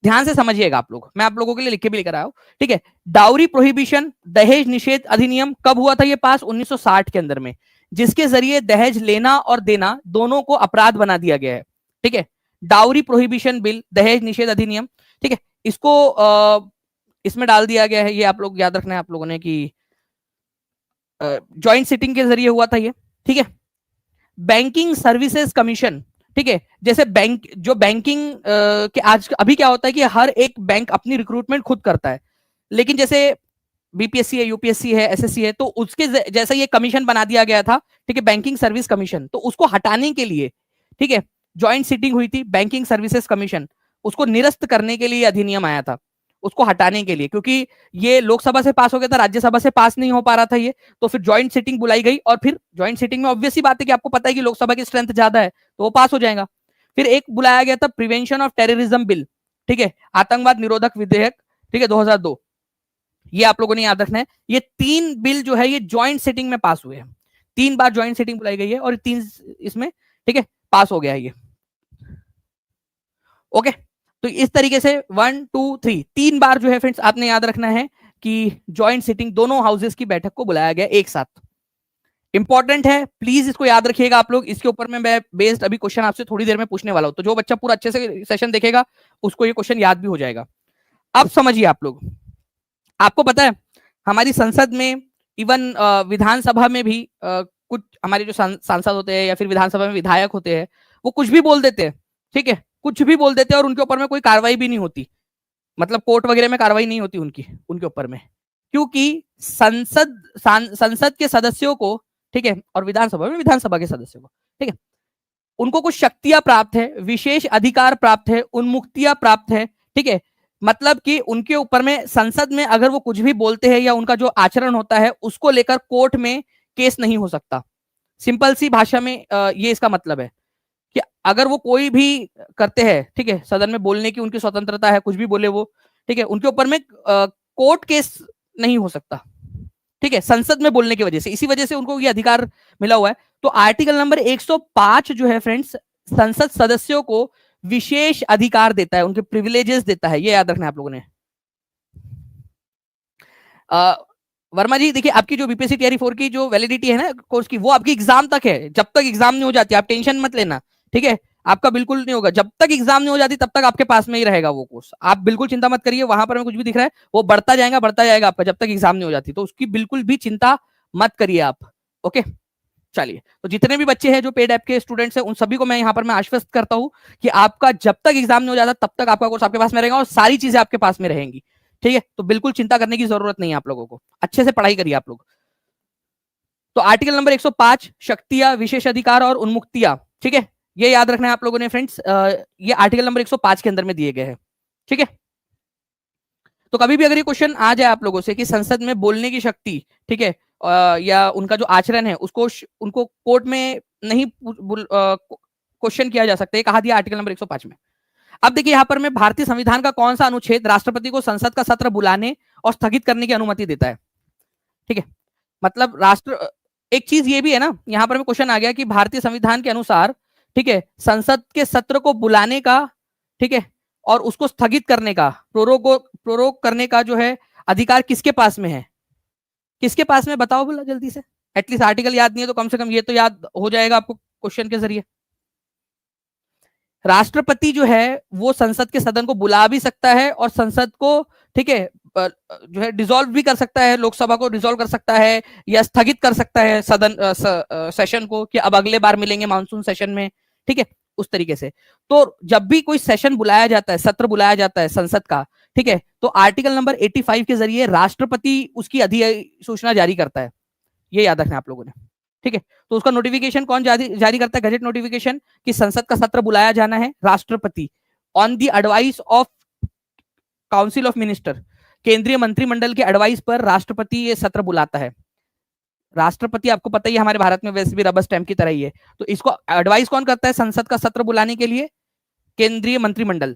ध्यान से समझिएगा आप लोग, मैं आप लोगों के लिए लिख के भी लेकर आया हूं, ठीक है। डाउरी प्रोहिबिशन, दहेज निषेध अधिनियम कब हुआ था ये पास? 1960 के अंदर में, जिसके जरिए दहेज लेना और देना दोनों को अपराध बना दिया गया है, ठीक है। डाउरी प्रोहिबिशन बिल, दहेज निषेध अधिनियम, ठीक है, इसको इसमें डाल दिया गया है, ये आप लोग याद रखना है आप लोगों ने कि ज्वाइंट सिटिंग के जरिए हुआ था ये, ठीक है। बैंकिंग सर्विसेज कमीशन, ठीक है, जैसे बैंक, जो बैंकिंग के आज अभी क्या होता है कि हर एक बैंक अपनी रिक्रूटमेंट खुद करता है, लेकिन जैसे बीपीएससी है, यूपीएससी है, एसएससी है, तो उसके जैसा ये कमीशन बना दिया गया था, ठीक है, बैंकिंग सर्विस कमीशन। तो उसको हटाने के लिए, ठीक है, ज्वाइंट सिटिंग हुई थी, बैंकिंग सर्विसेज कमीशन, उसको निरस्त करने के लिए अधिनियम आया था, उसको हटाने के लिए, क्योंकि ये लोकसभा से पास हो गया था, राज्यसभा से पास नहीं हो पा रहा था ये, तो फिर ज्वाइंट सिटिंग बुलाई गई, और फिर ज्वाइंट सिटिंग में ऑब्वियस सी बात है कि आपको पता है कि लोकसभा की स्ट्रेंथ ज्यादा है, तो वो पास हो जाएगा। फिर एक बुलाया गया था प्रिवेंशन ऑफ टेररिज्म बिल, ठीक है, आतंकवाद निरोधक विधेयक, ठीक है, 2002, ये आप लोगों ने याद रखना है। ये 3 बिल जो है ये ज्वाइंट सिटिंग में पास हुए हैं, 3 बार ज्वाइंट सिटिंग बुलाई गई है, और 3 इसमें, ठीक है, पास हो गया है ये। ओके, तो इस तरीके से 1 2 3 3 बार जो है फ्रेंड्स आपने याद रखना है कि ज्वाइंट सिटिंग दोनों हाउसेस की बैठक को बुलाया गया एक साथ। इंपॉर्टेंट है, प्लीज इसको याद रखिएगा आप लोग। इसके ऊपर में मैं बेस्ड अभी क्वेश्चन आपसे थोड़ी देर में पूछने वाला हूं, तो जो बच्चा पूरा अच्छे से सेशन देखेगा उसको ये क्वेश्चन याद भी हो जाएगा। अब समझिए आप लोग, आपको पता है हमारी संसद में, इवन विधानसभा में भी कुछ हमारे जो सांसद होते हैं या फिर विधानसभा में विधायक होते हैं, वो कुछ भी बोल देते हैं, ठीक है, कुछ भी बोल देते हैं, और उनके ऊपर में कोई कार्रवाई भी नहीं होती, मतलब कोर्ट वगैरह में कार्रवाई नहीं होती उनकी, उनके ऊपर में, क्योंकि संसद के सदस्यों को ठीक है, और विधानसभा में विधानसभा के सदस्य को, ठीक है, उनको कुछ शक्तियां प्राप्त है, विशेष अधिकार प्राप्त है, उन्मुक्तियां प्राप्त है, ठीक है, मतलब कि उनके ऊपर में संसद में अगर वो कुछ भी बोलते हैं या उनका जो आचरण होता है उसको लेकर कोर्ट में केस नहीं हो सकता। सिंपल सी भाषा में ये इसका मतलब है कि अगर वो कोई भी करते हैं, ठीक है, सदन में बोलने की उनकी स्वतंत्रता है, कुछ भी बोले वो, ठीक है, उनके ऊपर में कोर्ट केस नहीं हो सकता, ठीक है, संसद में बोलने की वजह से, इसी वजह से उनको ये अधिकार मिला हुआ है। तो आर्टिकल नंबर 105 जो है फ्रेंड्स, संसद सदस्यों को विशेष अधिकार देता है, उनके प्रिविलेजेस देता है, ये याद रखना है आप लोगों ने। वर्मा जी देखिए, आपकी जो बीपीएससी टीआरई 4 की जो वैलिडिटी है ना कोर्स की, वो आपकी एग्जाम तक है, जब तक एग्जाम नहीं हो जाती आप टेंशन मत लेना, ठीक है, आपका बिल्कुल नहीं होगा, जब तक एग्जाम नहीं हो जाती तब तक आपके पास में ही रहेगा वो कोर्स, आप बिल्कुल चिंता मत करिए, वहां पर कुछ भी दिख रहा है वो बढ़ता जाएगा आपका, जब तक एग्जाम नहीं हो जाती, तो उसकी बिल्कुल भी चिंता मत करिए आप। ओके, चलिए, तो जितने भी बच्चे हैं जो पेड ऐप के स्टूडेंट्स हैं उन सभी को मैं यहाँ पर मैं आश्वस्त करता हूँ कि आपका जब तक एग्जाम नहीं हो जाता तब तक आपका कोर्स आपके पास में रहेगा और सारी चीजें आपके पास में रहेंगी, ठीक है, तो बिल्कुल चिंता करने की जरूरत नहीं है आप लोगों को, अच्छे से पढ़ाई करिए आप लोग। तो आर्टिकल नंबर 105 शक्तियां, विशेष अधिकार और उन्मुक्तियां, ठीक है, ये याद रखना है आप लोगों ने फ्रेंड्स, ये आर्टिकल नंबर 105 के अंदर में दिए गए हैं, ठीक है। तो कभी भी अगर ये क्वेश्चन आ जाए आप लोगों से कि संसद में बोलने की शक्ति, ठीक है, या उनका जो आचरण है उसको उनको कोर्ट में नहीं क्वेश्चन किया जा सकता है, कहा दिया आर्टिकल नंबर 105 में। अब देखिए यहाँ पर मैं भारतीय संविधान का कौन सा अनुच्छेद राष्ट्रपति को संसद का सत्र बुलाने और स्थगित करने की अनुमति देता है, ठीक है, मतलब राष्ट्र, एक चीज ये भी है ना, यहाँ पर क्वेश्चन आ गया कि भारतीय संविधान के अनुसार, ठीक है, संसद के सत्र को बुलाने का, ठीक है, और उसको स्थगित करने का, प्रोरोग करने का जो है अधिकार किसके पास में है, किसके पास में बताओ बोला जल्दी से, एटलीस्ट आर्टिकल याद नहीं है तो कम से कम ये तो याद हो जाएगा आपको क्वेश्चन के जरिए। राष्ट्रपति जो है वो संसद के सदन को बुला भी सकता है और संसद को, ठीक है, जो है डिसॉल्व भी कर सकता है, लोकसभा को डिसॉल्व कर सकता है या स्थगित कर सकता है सदन सेशन को कि अब अगले बार मिलेंगे मानसून सेशन में, ठीक है, उस तरीके से। तो जब भी कोई सेशन बुलाया जाता है, सत्र बुलाया जाता है संसद का, ठीक है, तो आर्टिकल नंबर 85 के जरिए राष्ट्रपति उसकी अधिसूचना जारी करता है, ये याद रखना आप लोगों ने, ठीक है। तो उसका नोटिफिकेशन कौन जारी करता है, गजेट नोटिफिकेशन, कि संसद का सत्र बुलाया जाना है, राष्ट्रपति on the advice of council of minister, केंद्रीय मंत्रिमंडल के एडवाइस पर राष्ट्रपति ये सत्र बुलाता है। राष्ट्रपति आपको पता ही है हमारे भारत में वैसे भी रबर स्टैंप की तरह ही है, तो इसको एडवाइस कौन करता है संसद का सत्र बुलाने के लिए, केंद्रीय मंत्रिमंडल,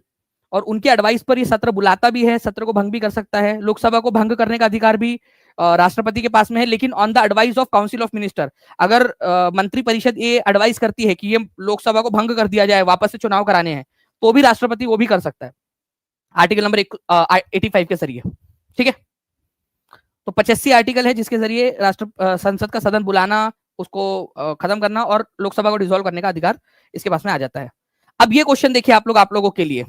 और उनके एडवाइस पर ये सत्र बुलाता भी है, सत्र को भंग भी कर सकता है, लोकसभा को भंग करने का अधिकार भी राष्ट्रपति के पास में है, लेकिन on the advice of council of minister, अगर मंत्री परिषद ये एडवाइस करती है कि ये लोकसभा को भंग कर दिया जाए, वापस से चुनाव कराने हैं, तो भी राष्ट्रपति वो भी कर सकता है आर्टिकल नंबर 85 के जरिए, ठीक है। तो 85 आर्टिकल है जिसके जरिए संसद का सदन बुलाना, उसको खत्म करना और लोकसभा को डिसॉल्व करने का अधिकार इसके पास में आ जाता है। अब ये क्वेश्चन देखिए आप लोगों के लिए,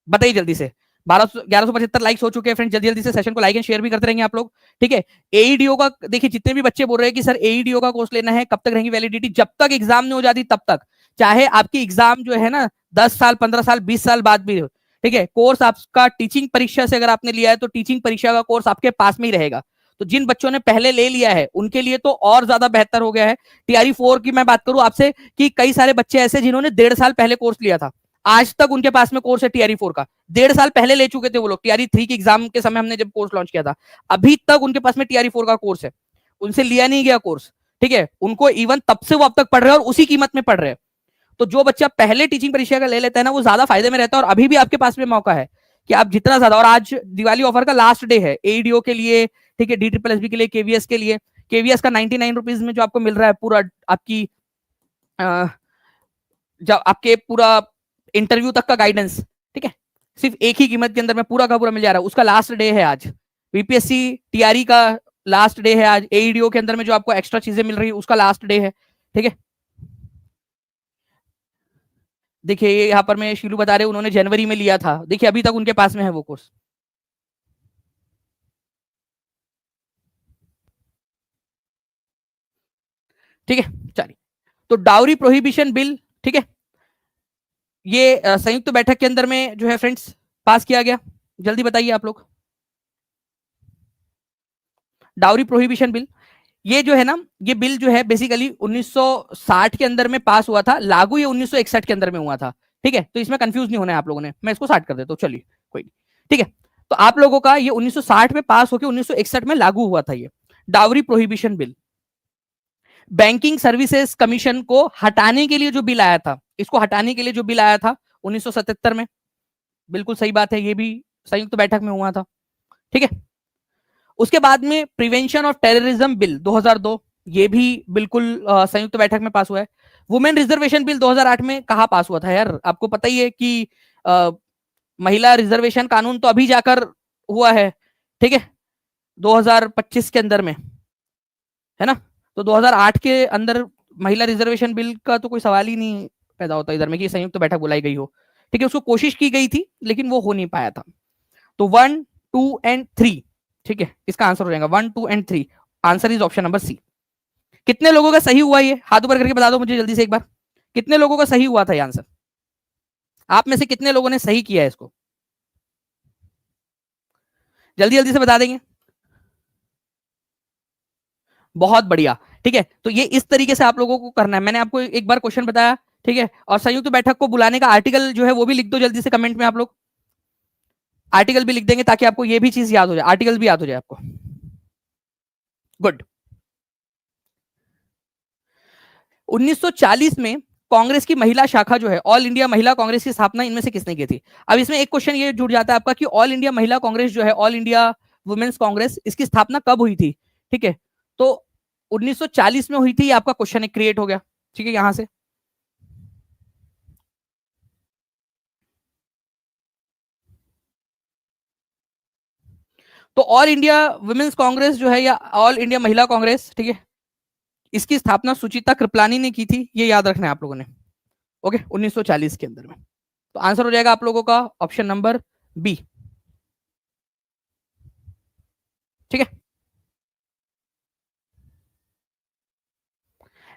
बताइए जल्दी से, 1175 लाइक्स हो चुके हैं फ्रेंड, जल्दी जल्दी से सेशन को लाइक एंड शेयर भी करते रहेंगे आप लोग, ठीक है। एईडीओ का देखिए, जितने भी बच्चे बोल रहे हैं कि सर एईडीओ का कोर्स लेना है, कब तक रहेंगी वैलिडिटी, जब तक एग्जाम नहीं हो जाती तब तक, चाहे आपकी एग्जाम जो है ना 10 साल 15 साल 20 साल बाद भी, ठीक है, कोर्स आपका टीचिंग परीक्षा से अगर आपने लिया है तो टीचिंग परीक्षा का कोर्स आपके पास में ही रहेगा। तो जिन बच्चों ने पहले ले लिया है उनके लिए तो और ज्यादा बेहतर हो गया है। टीआरई 4 की मैं बात करूं आपसे कि कई सारे बच्चे ऐसे जिन्होंने 1.5 साल पहले कोर्स लिया था, आज तक उनके पास में कोर्स है टीआरई 4 का, 1.5 साल पहले ले चुके थे वो लोग, टीआरई 3 की एग्जाम के समय हमने जब कोर्स लॉन्च किया था, अभी तक उनके पास में टीआरई 4 का कोर्स है, उनसे लिया नहीं गया कोर्स, ठीक है, उनको इवन तब से वो अब तक पढ़ रहे हैं और उसी कीमत में पढ़ रहे हैं। तो जो बच्चा पहले टीचिंग परीक्षा का ले लेता है ना वो ज्यादा फायदे में रहता है, और अभी भी आपके पास में मौका है कि आप जितना ज्यादा, और आज दिवाली ऑफर का लास्ट डे है एईडीओ के लिए, ठीक है, DSSS के लिए, केवीएस के लिए, केवीएस का 99 रुपीज में जो आपको मिल रहा है पूरा आपकी जब आपके पूरा इंटरव्यू तक का गाइडेंस, ठीक है, सिर्फ एक ही कीमत के अंदर में पूरा का पूरा मिल जा रहा है, उसका लास्ट डे है आज। बीपीएससी टीआरई का लास्ट डे है आज, एईडीओ के अंदर में जो आपको एक्स्ट्रा चीजें मिल रही है उसका लास्ट डे है, ठीक है। देखिए यहाँ पर मैं शीलू बता रहे हैं उन्होंने जनवरी में लिया था, देखिए अभी तक उनके पास में है वो कोर्स, ठीक है। चलिए, तो डाउरी प्रोहिबिशन बिल, ठीक है, ये संयुक्त बैठक के अंदर में जो है फ्रेंड्स पास किया गया, जल्दी बताइए आप लोग। डाउरी प्रोहिबिशन बिल, ये जो है ना, ये बिल जो है बेसिकली 1960 के अंदर में पास हुआ था, लागू ये 1961 के अंदर में हुआ था। ठीक है, तो इसमें कंफ्यूज नहीं होना है आप लोगों ने, मैं इसको स्टार्ट कर देता हूँ, चलिए कोई नहीं। ठीक है, तो आप लोगों का ये 1960 में पास होकर 1961 में लागू हुआ था ये dowry prohibition bill. Banking services commission को हटाने के लिए जो बिल आया था, इसको हटाने के लिए जो बिल आया था 1977 में, बिल्कुल सही बात है, ये भी संयुक्त बैठक में हुआ था। ठीक है, उसके बाद में प्रिवेंशन ऑफ टेररिज्म बिल 2002, ये भी बिल्कुल संयुक्त बैठक में पास हुआ है। वुमेन रिजर्वेशन बिल 2008 में कहां पास हुआ था यार, आपको पता ही है कि महिला रिजर्वेशन कानून तो अभी जाकर हुआ है। ठीक है, 2025 के अंदर में, है ना, तो 2008 के अंदर महिला रिजर्वेशन बिल का तो कोई सवाल ही नहीं पैदा होता इधर में कि संयुक्त बैठक बुलाई गई हो। ठीक है, उसको कोशिश की गई थी लेकिन वो हो नहीं पाया था। तो 1, 2 एंड 3, ठीक है, इसका आंसर हो जाएगा 1, 2 and 3। Answer is option number C. कितने लोगों का सही हुआ, ये हाथ ऊपर करके बता दो मुझे जल्दी से एक बार, कितने लोगों का सही हुआ था ये आंसर, आप में से कितने लोगों ने सही किया है इसको, जल्दी जल्दी से बता देंगे। बहुत बढ़िया। ठीक है, तो ये इस तरीके से आप लोगों को करना है, मैंने आपको एक बार क्वेश्चन बताया। ठीक है, और संयुक्त बैठक को बुलाने का आर्टिकल जो है वो भी लिख दो जल्दी से कमेंट में, आप लोग आर्टिकल भी लिख देंगे ताकि आपको ये भी चीज याद हो जाए, आर्टिकल भी याद हो जाए आपको। गुड। 1940 में कांग्रेस की महिला शाखा जो है, ऑल इंडिया महिला कांग्रेस की स्थापना इनमें से किसने की थी। अब इसमें एक क्वेश्चन ये जुड़ जाता है आपका कि ऑल इंडिया महिला कांग्रेस जो है, ऑल इंडिया वुमेन्स कांग्रेस, इसकी स्थापना कब हुई थी। ठीक है, तो 1940 में हुई थी, आपका क्वेश्चन एक क्रिएट हो गया। ठीक है, यहां से तो ऑल इंडिया वुमेन्स कांग्रेस जो है या ऑल इंडिया महिला कांग्रेस, ठीक है, इसकी स्थापना सुचिता कृपलानी ने की थी, ये याद रखना है आप लोगों ने। ओके, 1940 के अंदर में। तो आंसर हो जाएगा आप लोगों का ऑप्शन नंबर बी। ठीक है,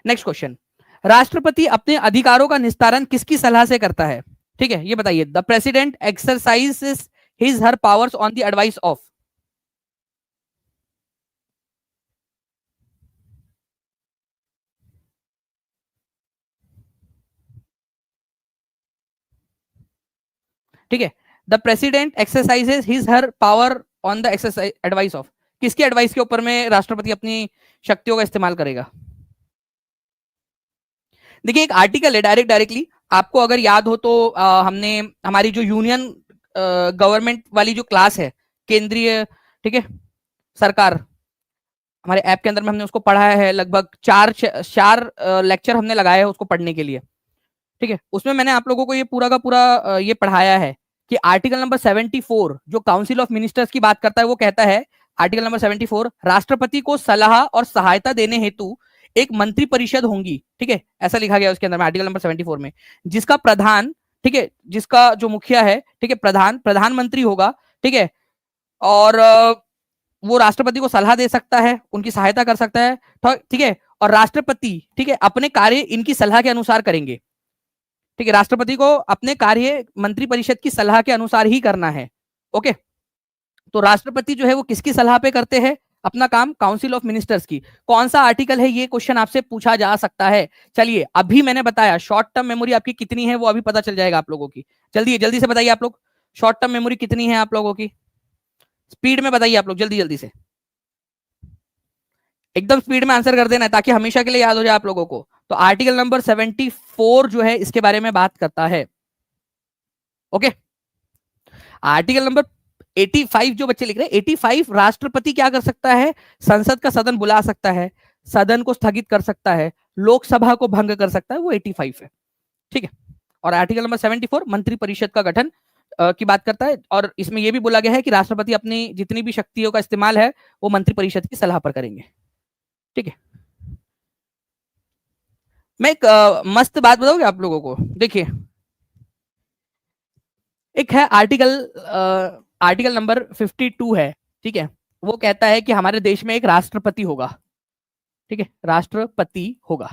नेक्स्ट क्वेश्चन, राष्ट्रपति अपने अधिकारों का निस्तारण किसकी सलाह से करता है। ठीक है, ये बताइए, the president exercises his her powers on the advice of. ठीक है, the president exercises his her power on the exercise advice of, किसकी एडवाइस के ऊपर में राष्ट्रपति अपनी शक्तियों का इस्तेमाल करेगा। देखिए, एक आर्टिकल है डायरेक्टली, आपको अगर याद हो तो हमने हमारी जो यूनियन गवर्नमेंट वाली जो क्लास है, केंद्रीय, ठीक है, सरकार, हमारे ऐप के अंदर में हमने उसको पढ़ा है, लगभग चार लेक्चर हमने लगाए हैं उसको पढ़ने के लिए। ठीक है, उसमें मैंने आप लोगों को ये पूरा का पूरा ये पढ़ाया है कि आर्टिकल नंबर 74 जो काउंसिल ऑफ मिनिस्टर्स की बात करता है, वो कहता है आर्टिकल नंबर 74, राष्ट्रपति को सलाह और सहायता देने हेतु एक मंत्री परिषद होंगी। ठीक है, ऐसा लिखा गया उसके अंदर में आर्टिकल नंबर 74 में, जिसका प्रधान, ठीक है, जिसका जो मुखिया है, ठीक है, प्रधानमंत्री होगा। ठीक है, और वो राष्ट्रपति को सलाह दे सकता है, उनकी सहायता कर सकता है। ठीक है, और राष्ट्रपति, ठीक है, अपने कार्य इनकी सलाह के अनुसार करेंगे। ठीक है, राष्ट्रपति को अपने कार्य मंत्रिपरिषद की सलाह के अनुसार ही करना है। ओके, तो राष्ट्रपति जो है वो किसकी सलाह पे करते हैं अपना काम, काउंसिल ऑफ मिनिस्टर्स की। कौन सा आर्टिकल है, ये क्वेश्चन आपसे पूछा जा सकता है। चलिए, अभी मैंने बताया शॉर्ट टर्म मेमोरी आपकी कितनी है वो अभी पता चल जाएगा आप लोगों की। जल्दी जल्दी से बताइए आप लोग, शॉर्ट टर्म मेमोरी कितनी है आप लोगों की, स्पीड में बताइए आप लोग, जल्दी जल्दी से, एकदम स्पीड में आंसर कर देना है ताकि हमेशा के लिए याद हो जाए आप लोगों को। तो आर्टिकल नंबर 74 जो है इसके बारे में बात करता है। ओके, आर्टिकल नंबर 85 जो बच्चे लिख रहे हैं, 85 राष्ट्रपति क्या कर सकता है, संसद का सदन बुला सकता है, सदन को स्थगित कर सकता है, लोकसभा को भंग कर सकता है, वो 85 है। ठीक है, और आर्टिकल नंबर 74 मंत्रिपरिषद का गठन की बात करता है, और इसमें यह भी बोला गया है कि राष्ट्रपति अपनी जितनी भी शक्तियों का इस्तेमाल है वो मंत्रिपरिषद की सलाह पर करेंगे। ठीक है, मैं एक मस्त बात बताऊंगा आप लोगों को। देखिए, एक है आर्टिकल नंबर 52 है। ठीक है, वो कहता है कि हमारे देश में एक राष्ट्रपति होगा। ठीक है, राष्ट्रपति होगा।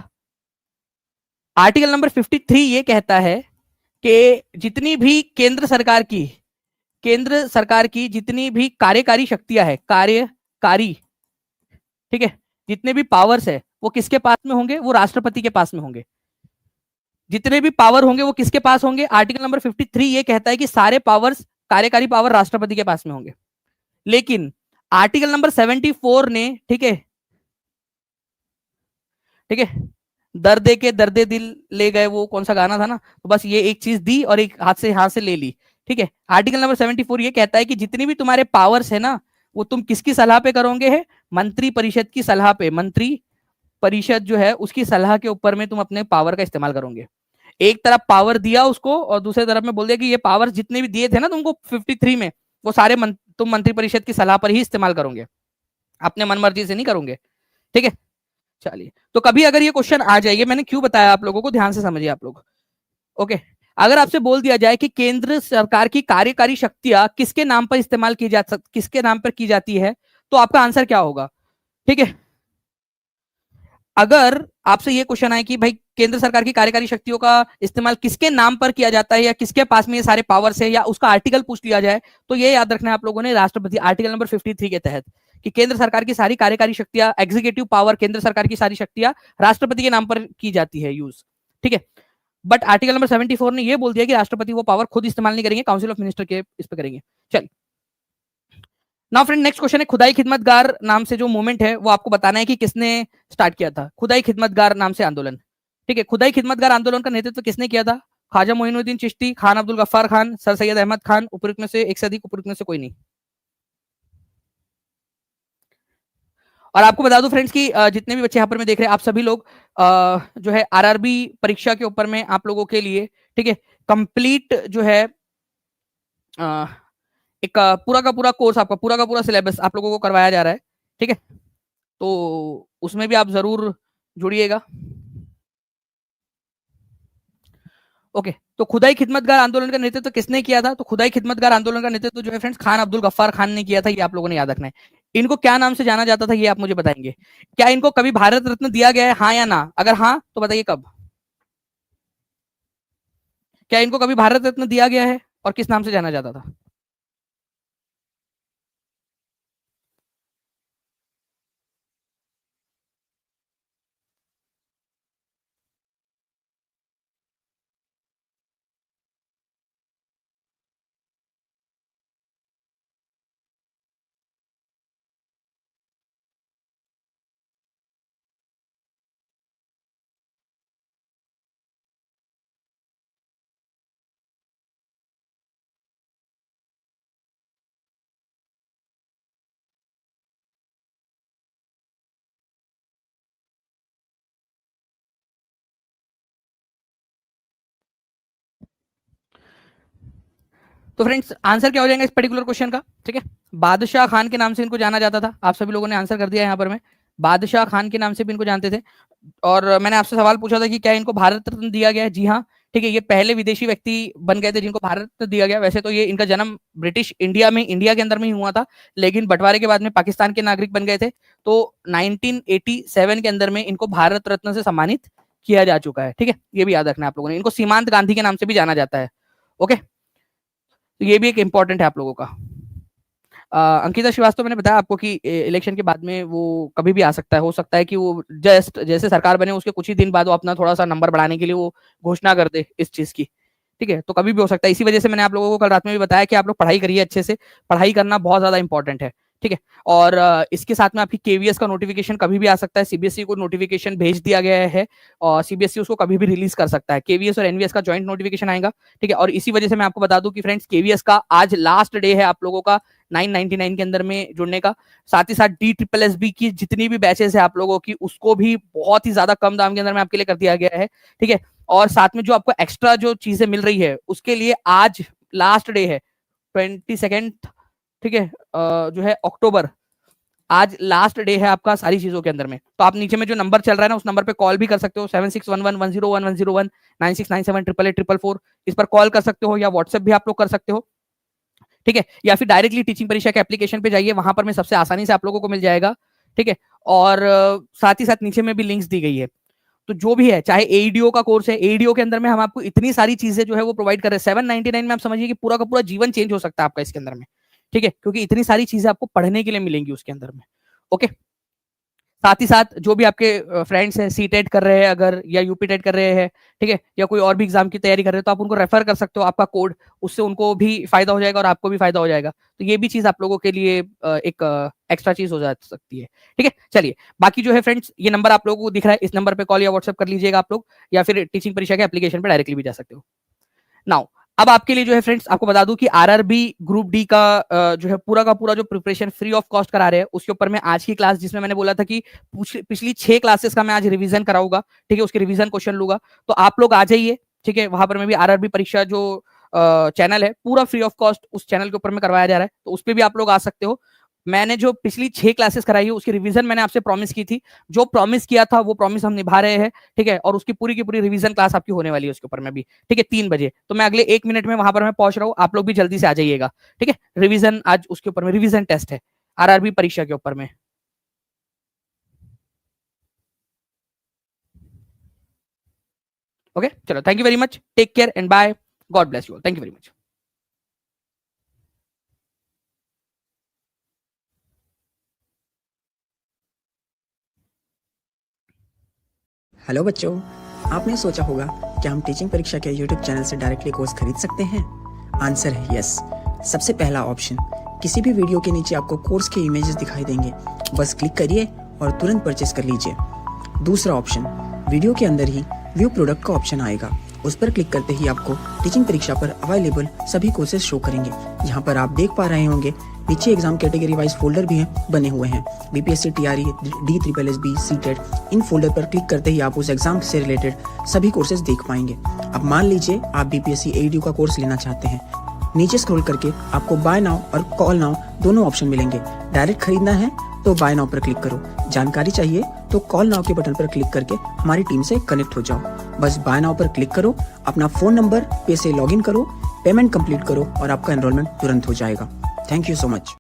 आर्टिकल नंबर 53 ये कहता है कि जितनी भी केंद्र सरकार की जितनी भी कार्यकारी शक्तियां है, कार्यकारी, ठीक है, जितने भी पावर्स है वो किसके पास में होंगे? वो राष्ट्रपति के पास में होंगे। जितने भी पावर होंगे वो किसके पास होंगे? आर्टिकल नंबर 53 ये कहता है कि सारे पावर्स, कार्यकारी पावर राष्ट्रपति के पास में होंगे। लेकिन आर्टिकल नंबर 74 ने, ठीक है, ठीक है, दर्दे के दर्दे दिल ले गए, वो कौन सा गाना था ना, तो बस ये एक चीज दी और एक हाथ से ले ली। ठीक है, आर्टिकल नंबर 74 ये कहता है कि जितनी भी तुम्हारे पावर्स है ना, वो तुम किसकी सलाह पे करोगे? है मंत्री परिषद की सलाह पे। मंत्री परिषद जो है उसकी सलाह के ऊपर में तुम अपने पावर का इस्तेमाल करोगे। एक तरफ पावर दिया उसको और दूसरे तरफ में बोल दिया कि ये पावर जितने भी दिए थे ना तुमको 53 में, वो सारे तुम मंत्री परिषद की सलाह पर ही इस्तेमाल करोगे, अपने मन मर्जी से नहीं करोगे। ठीक है, चलिए, तो कभी अगर ये क्वेश्चन आ जाइए, मैंने क्यों बताया आप लोगों को, ध्यान से समझिए आप लोग। ओके, अगर आपसे बोल दिया जाए कि केंद्र सरकार की कार्यकारी शक्तियां किसके नाम पर इस्तेमाल की जा किसके नाम पर की जाती है, तो आपका आंसर क्या होगा? ठीक है, अगर आपसे ये क्वेश्चन आए कि भाई केंद्र सरकार की कार्यकारी शक्तियों का इस्तेमाल किसके नाम पर किया जाता है या किसके पास में ये सारे पावर्स है, या उसका आर्टिकल पूछ लिया जाए, तो ये याद रखना है आप लोगों ने, राष्ट्रपति, आर्टिकल नंबर 53 के तहत, कि केंद्र सरकार की सारी कार्यकारी शक्तियां, एग्जीक्यूटिव पावर, केंद्र सरकार की सारी शक्तियां राष्ट्रपति के नाम पर की जाती है यूज। ठीक है, बट आर्टिकल नंबर 74 ने यह बोल दिया कि राष्ट्रपति वो पावर खुद इस्तेमाल नहीं करेंगे, काउंसिल ऑफ मिनिस्टर के इस पर करेंगे। चलिए, नाउ फ्रेंड, नेक्स्ट क्वेश्चन है खुदाई खिदमतगार नाम से जो मूवमेंट है वो आपको बताना है कि किसने स्टार्ट किया था। खुदाई खिदमतगार नाम से आंदोलन, ठीक है, खुदाई खिदमतगार आंदोलन का नेतृत्व किसने किया था? ख्वाजा मोइनुद्दीन चिश्ती, खान अब्दुल गफ्फार खान, सर सैयद अहमद खान, उपयुक्त में से एक से अधिक, उपयुक्त में से कोई नहीं। और आपको बता दूं फ्रेंड्स कि जितने भी बच्चे यहाँ पर मैं देख रहे हैं, आप सभी लोग जो है आरआरबी परीक्षा के ऊपर में आप लोगों के लिए, ठीक है, कंप्लीट जो है एक पूरा का पूरा कोर्स, आपका पूरा का पूरा सिलेबस आप लोगों को करवाया जा रहा है। ठीक है, तो उसमें भी आप जरूर जुड़िएगा। ओके, तो खुदाई खिदमतगार आंदोलन का नेतृत्व किसने किया था? तो खुदाई खिदमतगार आंदोलन का नेतृत्व जो है फ्रेंड्स खान अब्दुल गफ्फार खान ने किया था, ये आप लोगों ने याद रखना है। इनको क्या नाम से जाना जाता था ये आप मुझे बताएंगे। क्या इनको कभी भारत रत्न दिया गया है, हाँ या ना? अगर हाँ तो बताइए कब। क्या इनको कभी भारत रत्न दिया गया है और किस नाम से जाना जाता था? तो फ्रेंड्स आंसर क्या हो जाएगा इस पर्टिकुलर क्वेश्चन का? ठीक है, बादशाह खान के नाम से इनको जाना जाता था। आप सभी लोगों ने आंसर कर दिया यहाँ पर, मैं बादशाह खान के नाम से भी इनको जानते थे। और मैंने आपसे सवाल पूछा था कि क्या इनको भारत रत्न दिया गया है? जी हाँ, ठीक है, ये पहले विदेशी व्यक्ति बन गए थे जिनको भारत रत्न दिया गया। वैसे तो ये इनका जन्म ब्रिटिश इंडिया में, इंडिया के अंदर में ही हुआ था, लेकिन बंटवारे के बाद में पाकिस्तान के नागरिक बन गए थे, तो 1987 के अंदर में इनको भारत रत्न से सम्मानित किया जा चुका है। ठीक है, ये भी याद रखना है आप लोगों ने। इनको सीमांत गांधी के नाम से भी जाना जाता है। ओके, तो ये भी एक इंपॉर्टेंट है आप लोगों का। अंकिता श्रीवास्तव, मैंने बताया आपको कि इलेक्शन के बाद में वो कभी भी आ सकता है, हो सकता है कि वो जस्ट जैसे सरकार बने उसके कुछ ही दिन बाद वो अपना थोड़ा सा नंबर बढ़ाने के लिए वो घोषणा कर दे इस चीज की। ठीक है, तो कभी भी हो सकता है। इसी वजह से मैंने आप लोगों को कल रात में भी बताया कि आप लोग पढ़ाई करिए अच्छे से, पढ़ाई करना बहुत ज्यादा इंपॉर्टेंट है। ठीक है, और इसके साथ में आपकी केवीएस का नोटिफिकेशन कभी भी आ सकता है। सीबीएसई को नोटिफिकेशन भेज दिया गया है और सीबीएसई उसको कभी भी रिलीज कर सकता है। केवीएस और एनवीएस का ज्वाइंट नोटिफिकेशन आएगा। ठीक है, और इसी वजह से मैं आपको बता दूं कि फ्रेंड्स केवीएस का आज लास्ट डे है आप लोगों का 999 के अंदर में जुड़ने का। साथ ही साथ डी ट्रिपल एस बी की जितनी भी बैचेस है आप लोगों की, उसको भी बहुत ही ज्यादा कम दाम के अंदर में आपके लिए कर दिया गया है। ठीक है, और साथ में जो आपको एक्स्ट्रा जो चीजें मिल रही है उसके लिए आज लास्ट डे है 22, ठीक है, जो है अक्टूबर, आज लास्ट डे है आपका सारी चीजों के अंदर में। तो आप नीचे में जो नंबर चल रहा है ना, उस नंबर पे कॉल भी कर सकते हो, 7611101101, 9697 इस पर कॉल कर सकते हो, या व्हाट्सएप भी आप लोग कर सकते हो। ठीक है, या फिर डायरेक्टली टीचिंग परीक्षा के एप्लीकेशन पे जाइए, वहां पर में सबसे आसानी से आप लोगों को मिल जाएगा। ठीक है, और साथ ही साथ नीचे में भी लिंक्स दी गई है। तो जो भी है, चाहे एईडीओ का कोर्स है, एईडीओ के अंदर में हम आपको इतनी सारी चीजें जो है वो प्रोवाइड कर रहे हैं। 799 में आप समझिए कि पूरा का पूरा जीवन चेंज हो सकता है आपका इसके अंदर में। ठीक है, क्योंकि इतनी सारी चीजें आपको पढ़ने के लिए मिलेंगी उसके अंदर में। ओके, साथ ही साथ जो भी आपके फ्रेंड्स हैं सीटेट कर रहे हैं अगर, या यूपी टेट कर रहे हैं, ठीक है, या कोई और भी एग्जाम की तैयारी कर रहे हैं, तो आप उनको रेफर कर सकते हो आपका कोड, उससे उनको भी फायदा हो जाएगा और आपको भी फायदा हो जाएगा। तो ये भी चीज आप लोगों के लिए एक एक्स्ट्रा चीज हो जा सकती है। ठीक है, चलिए बाकी जो है फ्रेंड्स, ये नंबर आप लोगों को दिख रहा है, इस नंबर पे कॉल या व्हाट्सएप कर लीजिएगा आप लोग, या फिर टीचिंग परीक्षा के एप्लीकेशन पे डायरेक्टली भी जा सकते हो। नाउ अब आपके लिए जो है फ्रेंड्स, आपको बता दूं कि आरआरबी ग्रुप डी का जो है पूरा का पूरा जो प्रिपरेशन फ्री ऑफ कॉस्ट करा रहे हैं, उसके ऊपर मैं आज की क्लास, जिसमें मैंने बोला था कि पिछली 6 क्लासेस का मैं आज रिवीजन कराऊंगा, ठीक है, उसके रिवीजन क्वेश्चन लूंगा, तो आप लोग आ जाइए। ठीक है, वहां पर मैं भी आरआरबी परीक्षा जो चैनल है पूरा फ्री ऑफ कॉस्ट उस चैनल के ऊपर में करवाया जा रहा है, तो उस पर भी आप लोग आ सकते हो। मैंने जो पिछली 6 क्लासेस कराई है उसकी रिवीजन मैंने आपसे प्रॉमिस की थी, जो प्रॉमिस किया था वो प्रॉमिस हम निभा रहे हैं। ठीक है, और उसकी पूरी की पूरी रिवीजन क्लास आपकी होने वाली है उसके ऊपर में भी। ठीक है, 3 बजे, तो मैं अगले 1 मिनट में वहां पर मैं पहुंच रहा हूँ, आप लोग भी जल्दी से आ जाइएगा। ठीक है, रिवीजन आज उसके ऊपर में रिवीजन टेस्ट है आरआरबी परीक्षा के ऊपर में। ओके, चलो, thank you very much, take care and bye, God bless you all, thank you very much. Hello बच्चों, आपने सोचा होगा क्या हम टीचिंग परीक्षा के यूट्यूब चैनल से डायरेक्टली कोर्स खरीद सकते हैं? आंसर है यस। सबसे पहला ऑप्शन, किसी भी वीडियो के नीचे आपको कोर्स के इमेजेस दिखाई देंगे, बस क्लिक करिए और तुरंत परचेस कर लीजिए। दूसरा ऑप्शन, वीडियो के अंदर ही व्यू प्रोडक्ट का ऑप्शन आएगा, उस पर क्लिक करते ही आपको टीचिंग परीक्षा पर अवेलेबल सभी कोर्सेज शो करेंगे। यहाँ पर आप देख पा रहे होंगे नीचे एग्जाम कैटेगरी वाइज फोल्डर भी बने हुए हैं, BPSC, TRE, DSSB, CTET. In folder पर क्लिक करते ही आप उस एग्जाम से रिलेटेड सभी कोर्सेज देख पाएंगे। अब मान लीजिए आप बीपीएससी AEDU का कोर्स लेना चाहते हैं, नीचे स्क्रॉल करके आपको बाय नाउ और कॉल नाउ दोनों ऑप्शन मिलेंगे। डायरेक्ट खरीदना है तो बाय नाउ पर क्लिक करो, जानकारी चाहिए तो कॉल नाउ के बटन पर क्लिक करके हमारी टीम से कनेक्ट हो जाओ। बस बाय नाउ पर क्लिक करो, अपना फोन नंबर पे से लॉगिन करो, पेमेंट कंप्लीट करो और आपका एनरोलमेंट तुरंत हो जाएगा। Thank you so much.